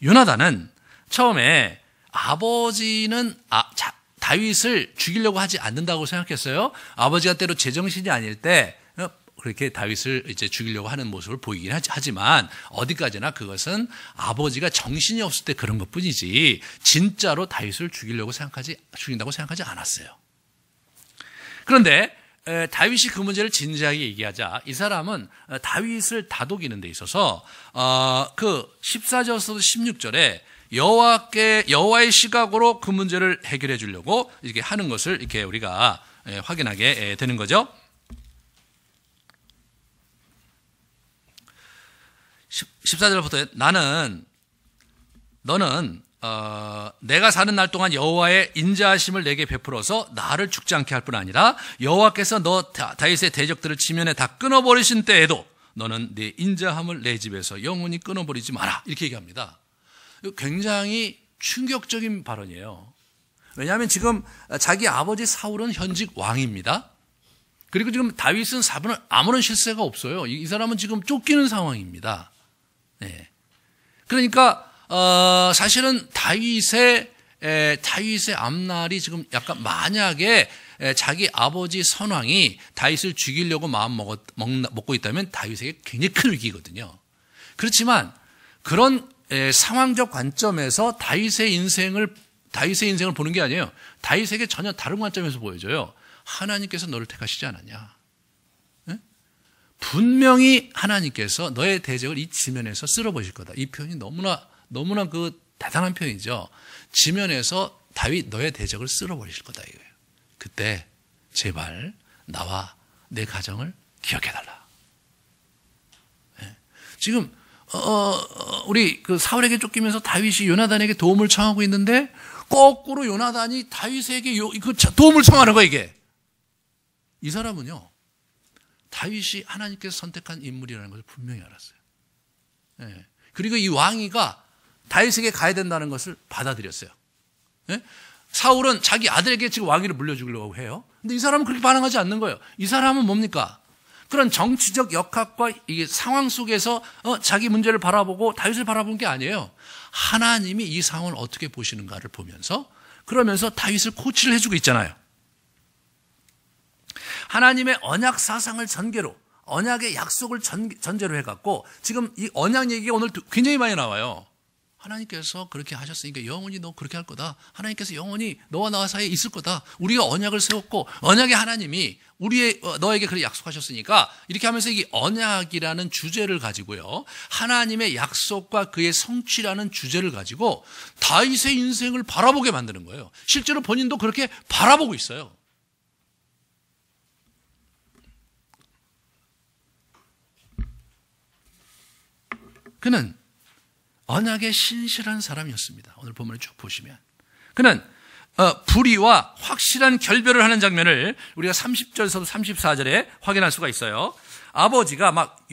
요나단은 처음에 아버지는 다윗을 죽이려고 하지 않는다고 생각했어요. 아버지가 때로 제정신이 아닐 때 그렇게 다윗을 이제 죽이려고 하는 모습을 보이긴 하지만, 어디까지나 그것은 아버지가 정신이 없을 때 그런 것뿐이지 진짜로 다윗을 죽인다고 생각하지 않았어요. 그런데 다윗이 그 문제를 진지하게 얘기하자 이 사람은 다윗을 다독이는 데 있어서 그 14절에서 16절에 여호와의 시각으로 그 문제를 해결해 주려고 이렇게 하는 것을 이렇게 우리가 확인하게 되는 거죠. 14절부터 너는 내가 사는 날 동안 여호와의 인자하심을 내게 베풀어서 나를 죽지 않게 할 뿐 아니라 여호와께서 너 다윗의 대적들을 지면에 다 끊어버리신 때에도 너는 내 인자함을 내 집에서 영원히 끊어버리지 마라. 이렇게 얘기합니다. 굉장히 충격적인 발언이에요. 왜냐하면 지금 자기 아버지 사울은 현직 왕입니다. 그리고 지금 다윗은 아무런 실세가 없어요. 이 사람은 지금 쫓기는 상황입니다. 네. 그러니까 사실은 다윗의 앞날이 지금 약간 만약에 자기 아버지 선왕이 다윗을 죽이려고 마음 먹고 있다면 다윗에게 굉장히 큰 위기거든요. 그렇지만 그런 상황적 관점에서 다윗의 인생을 보는 게 아니에요. 다윗에게 전혀 다른 관점에서 보여줘요. 하나님께서 너를 택하시지 않았냐. 네? 분명히 하나님께서 너의 대적을 이 지면에서 쓸어버리실 거다. 이 표현이 너무나 그 대단한 표현이죠. 지면에서 다윗 너의 대적을 쓸어버리실 거다 이거예요. 그때 제발 나와 내 가정을 기억해달라. 네. 지금 우리 그 사울에게 쫓기면서 다윗이 요나단에게 도움을 청하고 있는데 거꾸로 요나단이 다윗에게 도움을 청하는 거예요. 이게 이 사람은요 다윗이 하나님께서 선택한 인물이라는 것을 분명히 알았어요. 네. 그리고 이 왕위가 다윗에게 가야 된다는 것을 받아들였어요. 네? 사울은 자기 아들에게 지금 왕위를 물려주려고 해요. 근데 이 사람은 그렇게 반응하지 않는 거예요. 이 사람은 뭡니까? 그런 정치적 역학과 이게 상황 속에서 자기 문제를 바라보고 다윗을 바라본 게 아니에요. 하나님이 이 상황을 어떻게 보시는가를 보면서 그러면서 다윗을 코치를 해주고 있잖아요. 하나님의 언약 사상을 전개로 언약의 약속을 전제로 해갖고 지금 이 언약 얘기가 오늘 굉장히 많이 나와요. 하나님께서 그렇게 하셨으니까 영원히 너 그렇게 할 거다. 하나님께서 영원히 너와 나 사이에 있을 거다. 우리가 언약을 세웠고 언약의 하나님이 너에게 그렇게 약속하셨으니까 이렇게 하면서 이 언약이라는 주제를 가지고요. 하나님의 약속과 그의 성취라는 주제를 가지고 다윗의 인생을 바라보게 만드는 거예요. 실제로 본인도 그렇게 바라보고 있어요. 그는 언약에 신실한 사람이었습니다. 오늘 본문을 쭉 보시면 그는 불의와 확실한 결별을 하는 장면을 우리가 30절에서 34절에 확인할 수가 있어요. 아버지가 막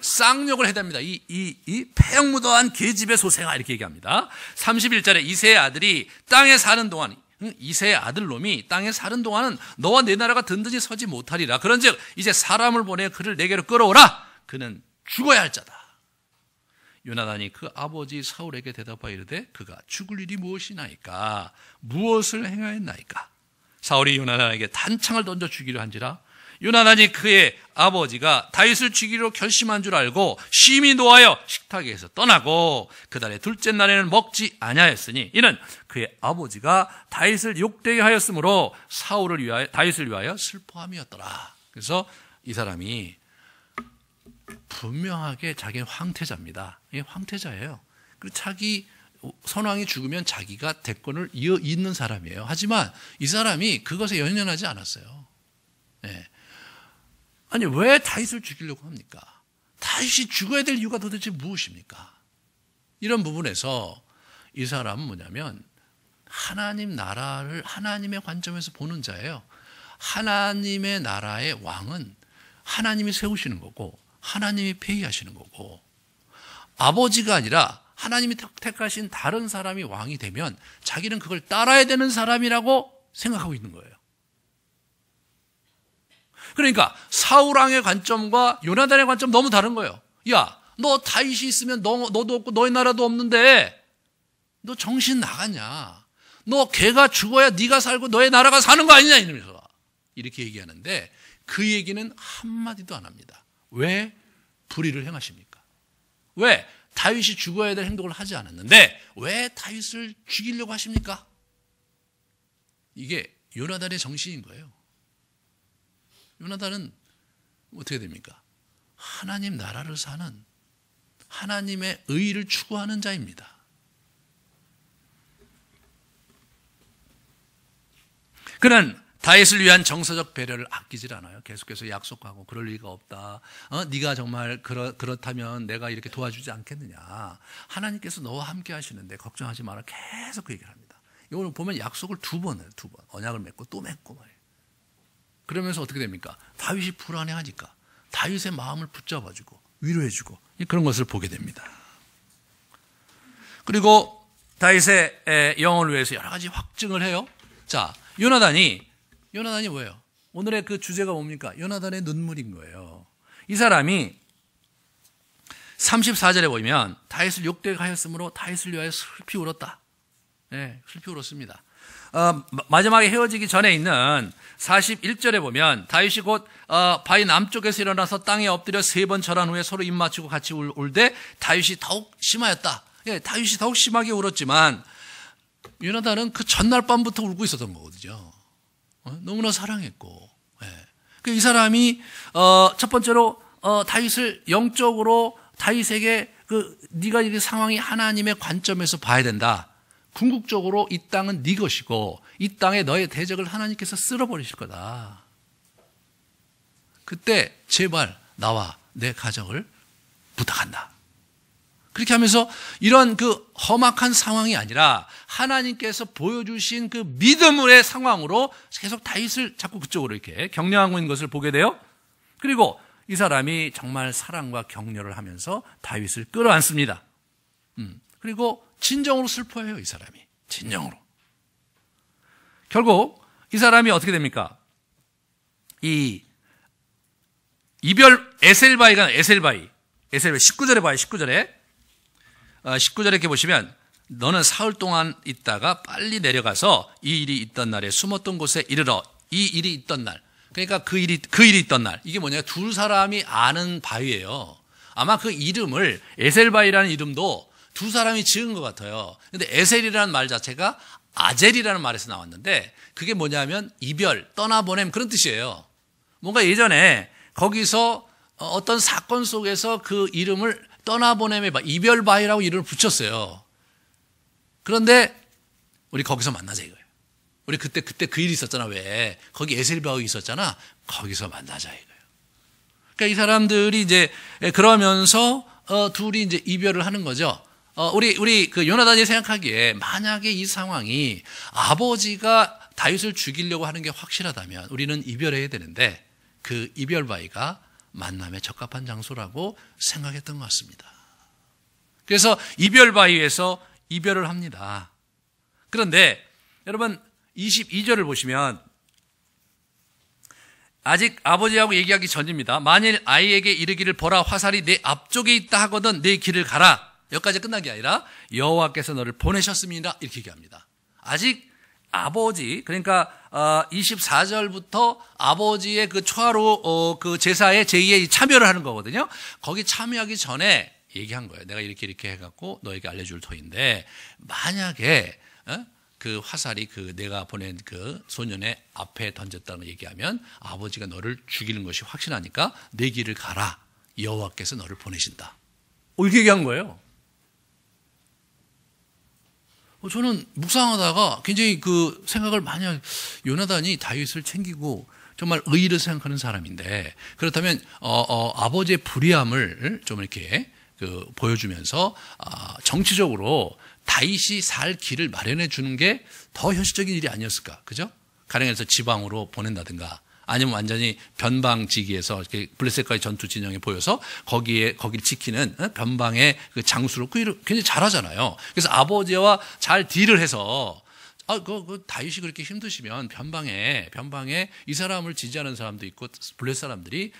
쌍욕을 해댑니다. 이 폐역무도한 계집의 소생아 이렇게 얘기합니다. 31절에 이새의 아들이 땅에 사는 동안 이새의 아들놈이 땅에 사는 동안은 너와 내 나라가 든든히 서지 못하리라. 그런즉 이제 사람을 보내 그를 내게로 끌어오라. 그는 죽어야 할 자다. 요나단이 그 아버지 사울에게 대답하여 이르되 그가 죽을 일이 무엇이나이까 무엇을 행하였나이까. 사울이 요나단에게 단창을 던져 죽이려 한지라 요나단이 그의 아버지가 다윗을 죽이려 결심한 줄 알고 심히 노하여 식탁에서 떠나고 그달의 둘째 날에는 먹지 아니하였으니 이는 그의 아버지가 다윗을 욕되게 하였으므로 다윗을 위하여 슬퍼함이었더라. 그래서 이 사람이 분명하게 자기는 황태자입니다. 이게 황태자예요. 그리고 자기 선왕이 죽으면 자기가 대권을 잇는 사람이에요. 하지만 이 사람이 그것에 연연하지 않았어요. 네. 아니 왜 다윗을 죽이려고 합니까? 다윗이 죽어야 될 이유가 도대체 무엇입니까? 이런 부분에서 이 사람은 뭐냐면 하나님 나라를 하나님의 관점에서 보는 자예요. 하나님의 나라의 왕은 하나님이 세우시는 거고 하나님이 폐위하시는 거고 아버지가 아니라 하나님이 택하신 다른 사람이 왕이 되면 자기는 그걸 따라야 되는 사람이라고 생각하고 있는 거예요. 그러니까 사울왕의 관점과 요나단의 관점 너무 다른 거예요. 야, 너 다윗이 있으면 너도 없고 너의 나라도 없는데 너 정신 나갔냐? 너 걔가 죽어야 네가 살고 너의 나라가 사는 거 아니냐 이러면서 이렇게 얘기하는데 그 얘기는 한마디도 안 합니다. 왜 불의를 행하십니까? 왜 다윗이 죽어야 될 행동을 하지 않았는데 왜 다윗을 죽이려고 하십니까? 이게 요나단의 정신인 거예요. 요나단은 어떻게 됩니까? 하나님 나라를 사는 하나님의 의를 추구하는 자입니다. 그는 다윗을 위한 정서적 배려를 아끼질 않아요. 계속해서 약속하고 그럴 리가 없다. 네가 정말 그렇다면 내가 이렇게 도와주지 않겠느냐. 하나님께서 너와 함께 하시는데 걱정하지 마라. 계속 그 얘기를 합니다. 이걸 보면 약속을 두 번 해요. 언약을 맺고 또 맺고 말이에요. 그러면서 어떻게 됩니까? 다윗이 불안해하니까 다윗의 마음을 붙잡아주고 위로해주고 그런 것을 보게 됩니다. 그리고 다윗의 영혼을 위해서 여러 가지 확증을 해요. 자, 요나단이 뭐예요? 오늘의 그 주제가 뭡니까? 요나단의 눈물인 거예요. 이 사람이 34절에 보면 다윗을 욕되게 하였으므로 다윗을 위하여 슬피 울었다. 네, 슬피 울었습니다. 마지막에 헤어지기 전에 있는 41절에 보면 다윗이 곧 바위 남쪽에서 일어나서 땅에 엎드려 3번 절한 후에 서로 입 맞추고 같이 울되 다윗이 더욱 심하였다. 예, 다윗이 더욱 심하게 울었지만 요나단은 그 전날 밤부터 울고 있었던 거거든요. 너무나 사랑했고. 예. 이 사람이 첫 번째로 다윗을 영적으로 다윗에게 네가 이 상황이 하나님의 관점에서 봐야 된다. 궁극적으로 이 땅은 네 것이고 이 땅에 너의 대적을 하나님께서 쓸어버리실 거다. 그때 제발 나와 내 가정을 부탁한다. 그렇게 하면서 이런 그 험악한 상황이 아니라 하나님께서 보여주신 그 믿음의 상황으로 계속 다윗을 자꾸 그쪽으로 이렇게 격려하고 있는 것을 보게 돼요. 그리고 이 사람이 정말 사랑과 격려를 하면서 다윗을 끌어안습니다. 그리고 진정으로 슬퍼해요, 이 사람이. 진정으로. 결국 이 사람이 어떻게 됩니까? 이 이별 에셀바이가 에셀바이 19절에 봐요. 19절에 이렇게 보시면 너는 사흘 동안 있다가 빨리 내려가서 이 일이 있던 날에 숨었던 곳에 이르러. 이 일이 있던 날. 그러니까 그 일이 있던 날. 이게 뭐냐? 두 사람이 아는 바위예요. 아마 그 이름을 에셀바이라는 이름도 두 사람이 지은 것 같아요. 근데 에셀이라는 말 자체가 아젤이라는 말에서 나왔는데 그게 뭐냐면 이별, 떠나보냄 그런 뜻이에요. 뭔가 예전에 거기서 어떤 사건 속에서 그 이름을 떠나보냄의 이별바위라고 이름을 붙였어요. 그런데 우리 거기서 만나자 이거예요. 우리 그때 그 일이 있었잖아. 왜? 거기 에셀바위 있었잖아. 거기서 만나자 이거예요. 그러니까 이 사람들이 이제 그러면서 둘이 이제 이별을 하는 거죠. 우리 그 요나단이 생각하기에 만약에 이 상황이 아버지가 다윗을 죽이려고 하는 게 확실하다면 우리는 이별해야 되는데 그 이별바위가 만남에 적합한 장소라고 생각했던 것 같습니다. 그래서 이별바위에서 이별을 합니다. 그런데 여러분 22절을 보시면 아직 아버지하고 얘기하기 전입니다. 만일 아이에게 이르기를 보라 화살이 내 앞쪽에 있다 하거든 내 길을 가라. 여기까지 끝난 게 아니라 여호와께서 너를 보내셨습니다. 이렇게 얘기합니다. 아직 아버지 그러니까 24절부터 아버지의 그 초하루 그 제사에 제2의 참여를 하는 거거든요. 거기 참여하기 전에 얘기한 거예요. 내가 이렇게 해갖고 너에게 알려줄 터인데 만약에 그 화살이 그 내가 보낸 그 소년의 앞에 던졌다는 얘기하면 아버지가 너를 죽이는 것이 확신하니까 내 길을 가라. 여호와께서 너를 보내신다. 이렇게 얘기한 거예요. 저는 묵상하다가 굉장히 그 생각을 많이 요나단이 다윗을 챙기고 정말 의의를 생각하는 사람인데 그렇다면 아버지의 불의함을 좀 이렇게 그 보여주면서 정치적으로 다윗이 살 길을 마련해 주는 게 더 현실적인 일이 아니었을까, 그죠? 가령해서 지방으로 보낸다든가 아니면 완전히 변방지기에서 이렇게 블레셋과의 전투 진영에 보여서 거기를 지키는 변방의 그 장수로 그 일을 굉장히 잘하잖아요. 그래서 아버지와 잘 딜을 해서 그 다윗이 그렇게 힘드시면 변방에 이 사람을 지지하는 사람도 있고 블레셋 사람들이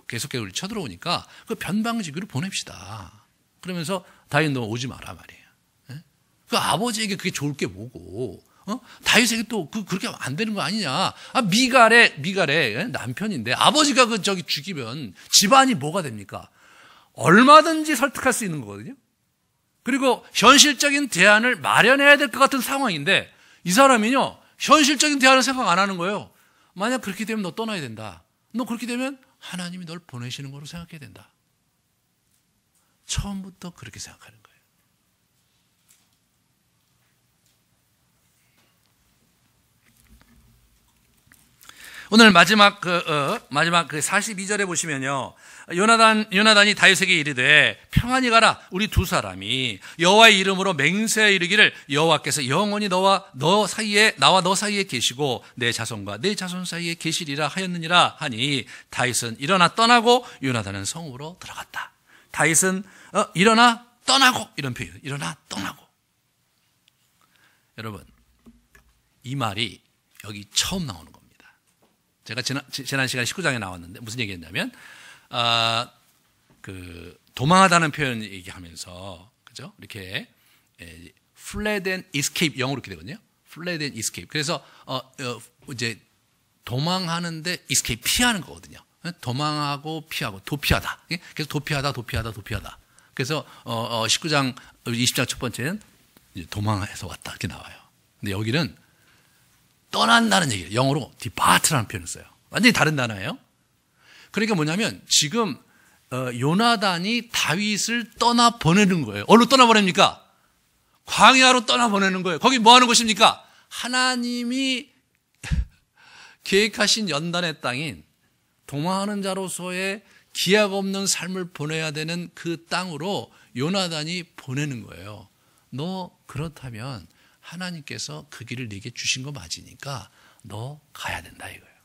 계속해서 우리 쳐들어오니까 그 변방지기로 보냅시다. 그러면서 다윗 너 오지 마라 말이에요. 그 아버지에게 그게 좋을 게 뭐고? 다윗에게 또 그렇게 하면 안 되는 거 아니냐? 미갈의 남편인데 아버지가 저기 죽이면 집안이 뭐가 됩니까? 얼마든지 설득할 수 있는 거거든요. 그리고 현실적인 대안을 마련해야 될 것 같은 상황인데 이 사람이요 현실적인 대안을 생각 안 하는 거예요. 만약 그렇게 되면 너 떠나야 된다. 너 그렇게 되면 하나님이 널 보내시는 거로 생각해야 된다. 처음부터 그렇게 생각하는 거예요. 오늘 마지막 마지막 42절에 보시면요. 요나단이 다윗에게 이르되 평안히 가라. 우리 두 사람이 여호와의 이름으로 맹세하여 이르기를 여호와께서 영원히 나와 너 사이에 계시고 내 자손과 내 자손 사이에 계시리라 하였느니라 하니 다윗은 일어나 떠나고 요나단은 성으로 들어갔다. 다윗은 일어나 떠나고 이런 표현. 일어나 떠나고. 여러분, 이 말이 여기 처음 나오는 겁니다. 제가 지난 시간에 19장에 나왔는데 무슨 얘기했냐면 도망하다는 표현 얘기하면서 그죠? 이렇게 fled and escape 영어로 이렇게 되거든요. fled and escape. 그래서 이제 도망하는데 escape 피하는 거거든요. 도망하고 피하고 도피하다. 그래서 도피하다. 그래서 19장 20장 첫 번째는 도망해서 왔다 이렇게 나와요. 근데 여기는 떠난다는 얘기예요. 영어로 depart라는 표현을 써요. 완전히 다른 단어예요. 그러니까 뭐냐면 지금 요나단이 다윗을 떠나보내는 거예요. 어디로 떠나보냅니까? 광야로 떠나보내는 거예요. 거기 뭐 하는 곳입니까? 하나님이 계획하신 연단의 땅인 도망하는 자로서의 기약 없는 삶을 보내야 되는 그 땅으로 요나단이 보내는 거예요. 너 그렇다면 하나님께서 그 길을 네게 주신 거 맞으니까 너 가야 된다 이거예요.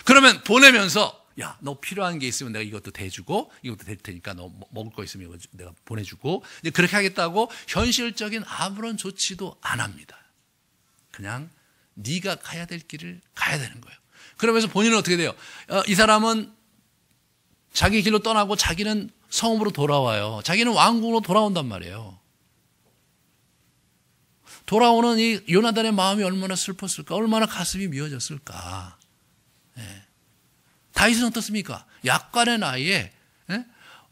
그러면 보내면서 야, 너 필요한 게 있으면 내가 이것도 대주고 이것도 될 테니까 너 먹을 거 있으면 내가 보내주고 이제 그렇게 하겠다고 현실적인 아무런 조치도 안 합니다. 그냥 네가 가야 될 길을 가야 되는 거예요. 그러면서 본인은 어떻게 돼요? 이 사람은 자기 길로 떠나고 자기는 성읍으로 돌아와요. 자기는 왕궁으로 돌아온단 말이에요. 돌아오는 이 요나단의 마음이 얼마나 슬펐을까? 얼마나 가슴이 미어졌을까? 예. 다윗은 어떻습니까? 약간의 나이에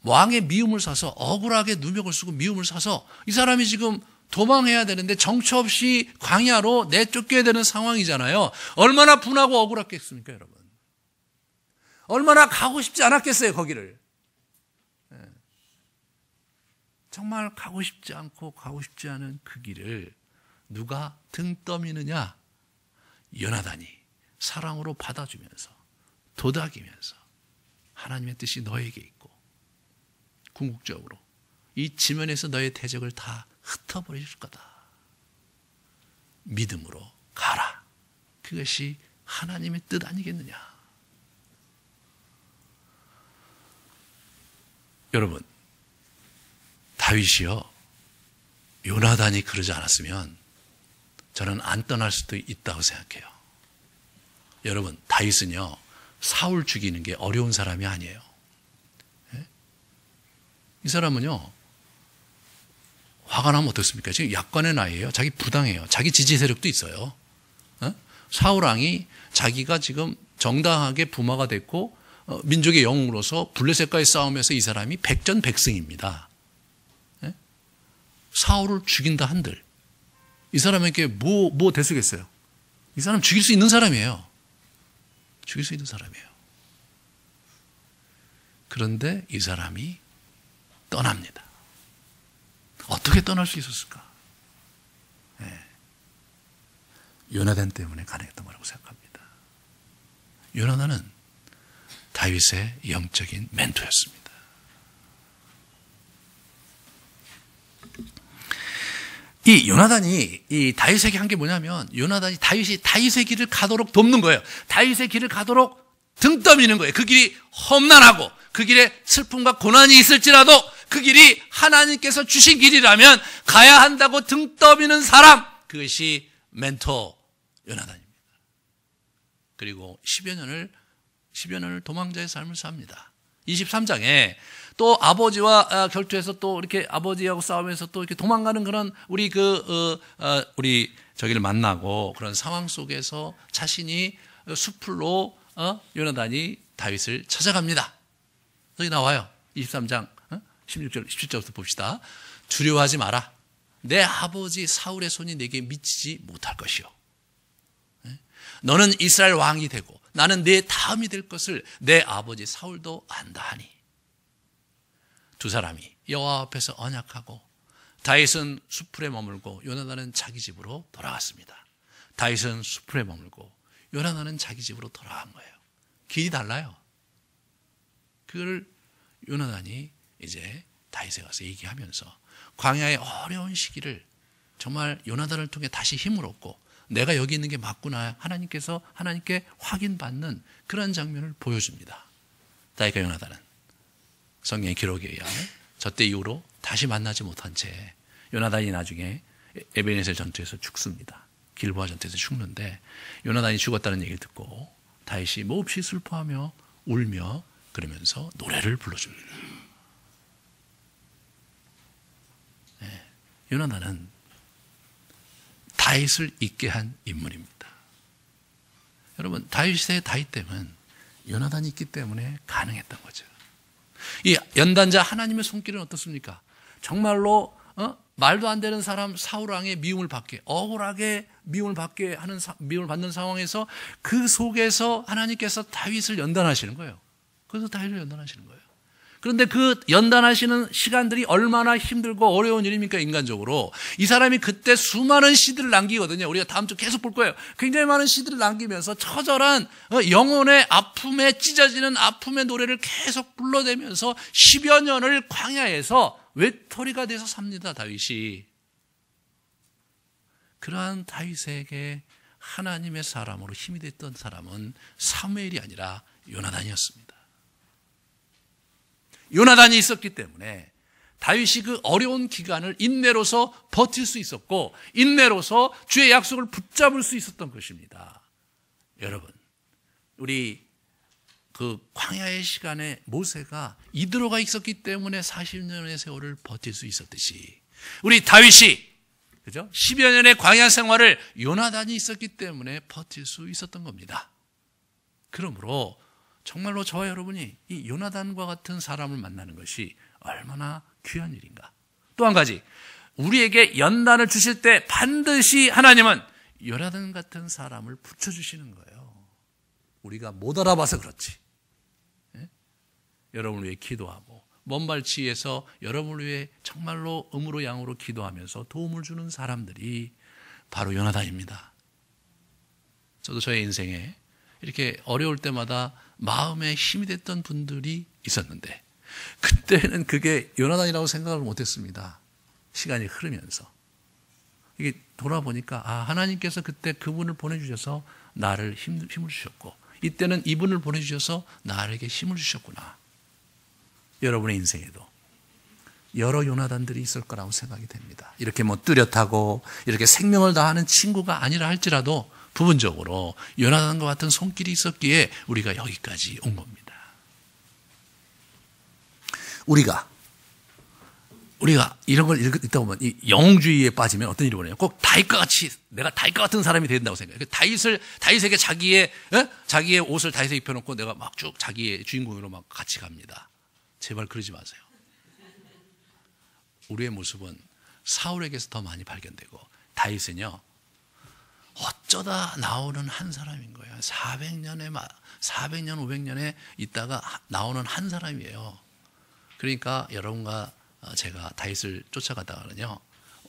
왕의 미움을 사서 억울하게 누명을 쓰고 미움을 사서 이 사람이 지금 도망해야 되는데 정처 없이 광야로 내쫓겨야 되는 상황이잖아요. 얼마나 분하고 억울했겠습니까, 여러분? 얼마나 가고 싶지 않았겠어요, 거기를. 정말 가고 싶지 않고 가고 싶지 않은 그 길을 누가 등 떠미느냐? 요나단이 사랑으로 받아주면서 도닥이면서 하나님의 뜻이 너에게 있고 궁극적으로 이 지면에서 너의 대적을 다 흩어버릴 거다. 믿음으로 가라. 그것이 하나님의 뜻 아니겠느냐? 여러분, 다윗이요, 요나단이 그러지 않았으면 저는 안 떠날 수도 있다고 생각해요. 여러분, 다윗은요, 사울 죽이는 게 어려운 사람이 아니에요. 이 사람은요, 화가 나면 어떻습니까? 지금 약간의 나이에요. 자기 부당해요. 자기 지지 세력도 있어요. 사울왕이 자기가 지금 정당하게 부마가 됐고 민족의 영웅으로서 블레셋과의 싸움에서 이 사람이 백전백승입니다. 사울을 죽인다 한들 이 사람에게 뭐 대수겠어요? 이 사람 죽일 수 있는 사람이에요. 죽일 수 있는 사람이에요. 그런데 이 사람이 떠납니다. 어떻게 떠날 수 있었을까? 요나단 때문에 가능했던 거라고 생각합니다. 요나단은 다윗의 영적인 멘토였습니다. 이 요나단이 이 다윗에게 한 게 뭐냐면 요나단이 다윗의 길을 가도록 돕는 거예요. 다윗의 길을 가도록 등 떠미는 거예요. 그 길이 험난하고 그 길에 슬픔과 고난이 있을지라도 그 길이 하나님께서 주신 길이라면 가야 한다고 등 떠미는 사람, 그것이 멘토 요나단입니다. 그리고 10여 년을 도망자의 삶을 삽니다. 23장에 또 아버지와 결투해서 또 이렇게 아버지하고 싸우면서 또 이렇게 도망가는 그런 우리 저기를 만나고 그런 상황 속에서 자신이 수풀로 요나단이 다윗을 찾아갑니다. 여기 나와요. 23장 16절, 17절부터 봅시다. 두려워하지 마라. 내 아버지 사울의 손이 내게 미치지 못할 것이요. 너는 이스라엘 왕이 되고 나는 내 다음이 될 것을 내 아버지 사울도 안다 하니. 두 사람이 여호와 앞에서 언약하고 다윗은 수풀에 머물고 요나단은 자기 집으로 돌아갔습니다. 다윗은 숲에 머물고 요나단은 자기 집으로 돌아간 거예요. 길이 달라요. 그걸 요나단이 이제 다윗에 가서 얘기하면서 광야의 어려운 시기를 정말 요나단을 통해 다시 힘을 얻고 내가 여기 있는 게 맞구나 하나님께 확인받는 그런 장면을 보여줍니다. 다윗과 요나단은 성경의 기록에 의하면 저때 이후로 다시 만나지 못한 채 요나단이 나중에 에베네셀 전투에서 죽습니다. 길보아 전투에서 죽는데 요나단이 죽었다는 얘기를 듣고 다윗이 몹시 슬퍼하며 울며 그러면서 노래를 불러줍니다. 네, 요나단은 다윗을 잊게 한 인물입니다. 여러분, 다윗의 다윗됨은 요나단이 있기 때문에 가능했던 거죠. 이 연단자 하나님의 손길은 어떻습니까? 정말로 말도 안 되는 사람 사울 왕의 미움을 받게, 억울하게 미움을 받는 상황에서 그 속에서 하나님께서 다윗을 연단하시는 거예요. 그래서 다윗을 연단하시는 거예요. 그런데 그 연단하시는 시간들이 얼마나 힘들고 어려운 일입니까, 인간적으로. 이 사람이 그때 수많은 시들을 남기거든요. 우리가 다음 주 계속 볼 거예요. 굉장히 많은 시들을 남기면서 처절한 영혼의 아픔에 찢어지는 아픔의 노래를 계속 불러대면서 10여 년을 광야에서 외톨이가 돼서 삽니다, 다윗이. 그러한 다윗에게 하나님의 사람으로 힘이 됐던 사람은 사무엘이 아니라 요나단이었습니다. 요나단이 있었기 때문에 다윗이 그 어려운 기간을 인내로서 버틸 수 있었고 인내로서 주의 약속을 붙잡을 수 있었던 것입니다. 여러분, 우리 그 광야의 시간에 모세가 이드로가 있었기 때문에 40년의 세월을 버틸 수 있었듯이 우리 다윗이 그죠? 10여 년의 광야 생활을 요나단이 있었기 때문에 버틸 수 있었던 겁니다. 그러므로 정말로 저와 여러분이 이 요나단과 같은 사람을 만나는 것이 얼마나 귀한 일인가. 또 한 가지, 우리에게 연단을 주실 때 반드시 하나님은 요나단 같은 사람을 붙여주시는 거예요. 우리가 못 알아봐서 그렇지. 예? 여러분을 위해 기도하고 먼 발치에서 여러분을 위해 정말로 음으로 양으로 기도하면서 도움을 주는 사람들이 바로 요나단입니다. 저도 저의 인생에 이렇게 어려울 때마다 마음에 힘이 됐던 분들이 있었는데 그때는 그게 요나단이라고 생각을 못했습니다. 시간이 흐르면서 이게 돌아보니까 하나님께서 그때 그분을 보내주셔서 나를 힘을 주셨고 이때는 이분을 보내주셔서 나에게 힘을 주셨구나. 여러분의 인생에도 여러 요나단들이 있을 거라고 생각이 됩니다. 이렇게 뭐 뚜렷하고 이렇게 생명을 다하는 친구가 아니라 할지라도 부분적으로 요나단과 같은 손길이 있었기에 우리가 여기까지 온 겁니다. 우리가 이런 걸 읽다 보면 이 영웅주의에 빠지면 어떤 일이 벌어요? 꼭 다윗과 같이 내가 다윗과 같은 사람이 된다고 생각해요. 다윗에게 자기의 옷을 다윗에 입혀놓고 내가 막 쭉 자기의 주인공으로 막 같이 갑니다. 제발 그러지 마세요. 우리의 모습은 사울에게서 더 많이 발견되고 다윗은요 어쩌다 나오는 한 사람인 거예요. 400년, 500년에 있다가 나오는 한 사람이에요. 그러니까 여러분과 제가 다윗을 쫓아가다가는요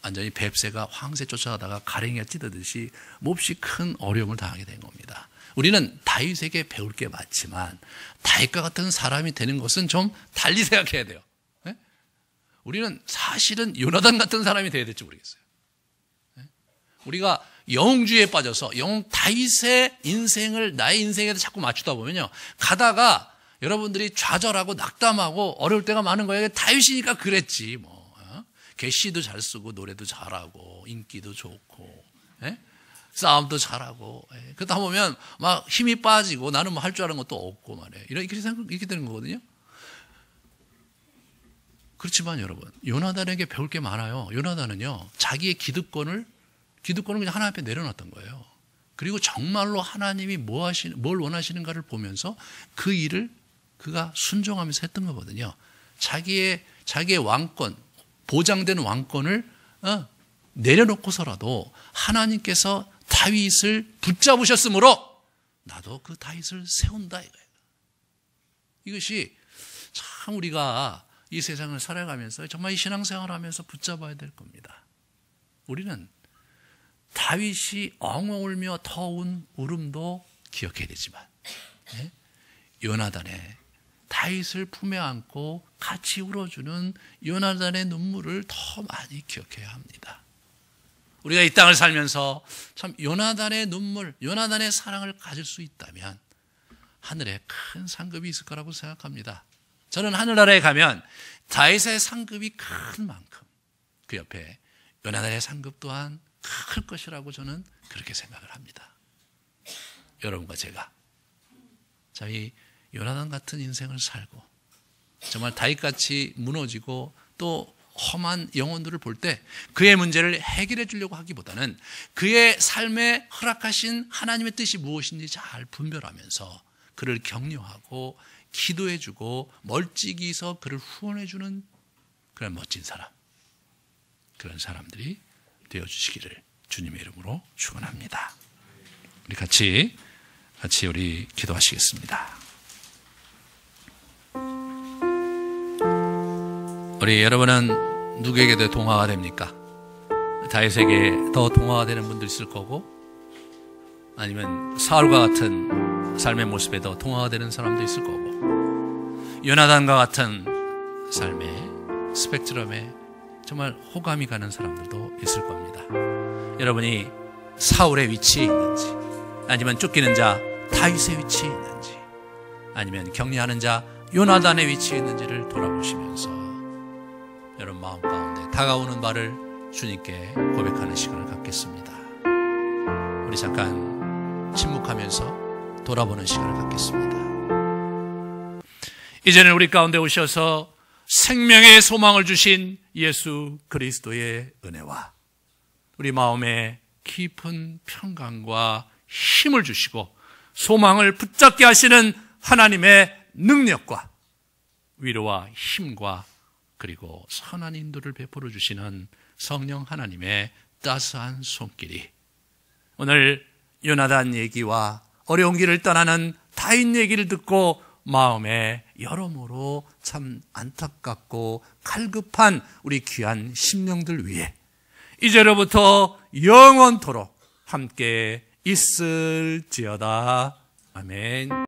완전히 뱁새가 황새 쫓아가다가 가랭이가 찌르듯이 몹시 큰 어려움을 당하게 된 겁니다. 우리는 다윗에게 배울 게 많지만 다윗과 같은 사람이 되는 것은 좀 달리 생각해야 돼요. 네? 우리는 사실은 요나단 같은 사람이 되어야 될지 모르겠어요. 네? 우리가 영웅주의에 빠져서 다윗의 인생을 나의 인생에도 자꾸 맞추다 보면요 가다가 여러분들이 좌절하고 낙담하고 어려울 때가 많은 거예요. 다윗이니까 그랬지 뭐. 걔 시도 잘 쓰고 노래도 잘하고 인기도 좋고 싸움도 잘하고 그러다 보면 막 힘이 빠지고 나는 뭐 할 줄 아는 것도 없고 말이에요. 이렇게 되는 거거든요. 그렇지만 여러분 요나단에게 배울 게 많아요. 요나단은요 자기의 기득권을 그냥 하나님 앞에 내려놨던 거예요. 그리고 정말로 하나님이 뭘 원하시는가를 보면서 그 일을 그가 순종하면서 했던 거거든요. 자기의 왕권, 보장된 왕권을 내려놓고서라도 하나님께서 다윗을 붙잡으셨으므로 나도 그 다윗을 세운다 이거예요. 이것이 참 우리가 이 세상을 살아가면서 정말 이 신앙생활을 하면서 붙잡아야 될 겁니다. 우리는 다윗이 엉엉 울며 터운 울음도 기억해야 되지만 요나단의 다윗을 품에 안고 같이 울어주는 요나단의 눈물을 더 많이 기억해야 합니다. 우리가 이 땅을 살면서 참 요나단의 눈물, 요나단의 사랑을 가질 수 있다면 하늘에 큰 상급이 있을 거라고 생각합니다. 저는 하늘나라에 가면 다윗의 상급이 큰 만큼 그 옆에 요나단의 상급 또한 클 것이라고 저는 그렇게 생각을 합니다. 여러분과 제가 자, 이 요나단 같은 인생을 살고 정말 다윗같이 무너지고 또 험한 영혼들을 볼 때 그의 문제를 해결해 주려고 하기보다는 그의 삶에 허락하신 하나님의 뜻이 무엇인지 잘 분별하면서 그를 격려하고 기도해 주고 멀찍이서 그를 후원해 주는 그런 멋진 사람, 그런 사람들이 되어주시기를 주님의 이름으로 축원합니다. 우리 같이 우리 기도하시겠습니다. 우리 여러분은 누구에게 더 동화가 됩니까? 다윗에게 더 동화가 되는 분도 있을 거고 아니면 사울과 같은 삶의 모습에 더 동화가 되는 사람도 있을 거고 요나단과 같은 삶의 스펙트럼에 정말 호감이 가는 사람들도 있을 겁니다. 여러분이 사울의 위치에 있는지 아니면 쫓기는 자 다윗의 위치에 있는지 아니면 격려하는 자 요나단의 위치에 있는지를 돌아보시면서 여러분 마음 가운데 다가오는 바를 주님께 고백하는 시간을 갖겠습니다. 우리 잠깐 침묵하면서 돌아보는 시간을 갖겠습니다. 이제는 우리 가운데 오셔서 생명의 소망을 주신 예수 그리스도의 은혜와 우리 마음에 깊은 평강과 힘을 주시고 소망을 붙잡게 하시는 하나님의 능력과 위로와 힘과 그리고 선한 인도를 베풀어 주시는 성령 하나님의 따스한 손길이 오늘 요나단 얘기와 어려운 길을 떠나는 다윗 얘기를 듣고 마음에 여러모로 참 안타깝고 갈급한 우리 귀한 심령들 위해 이제로부터 영원토록 함께 있을지어다. 아멘.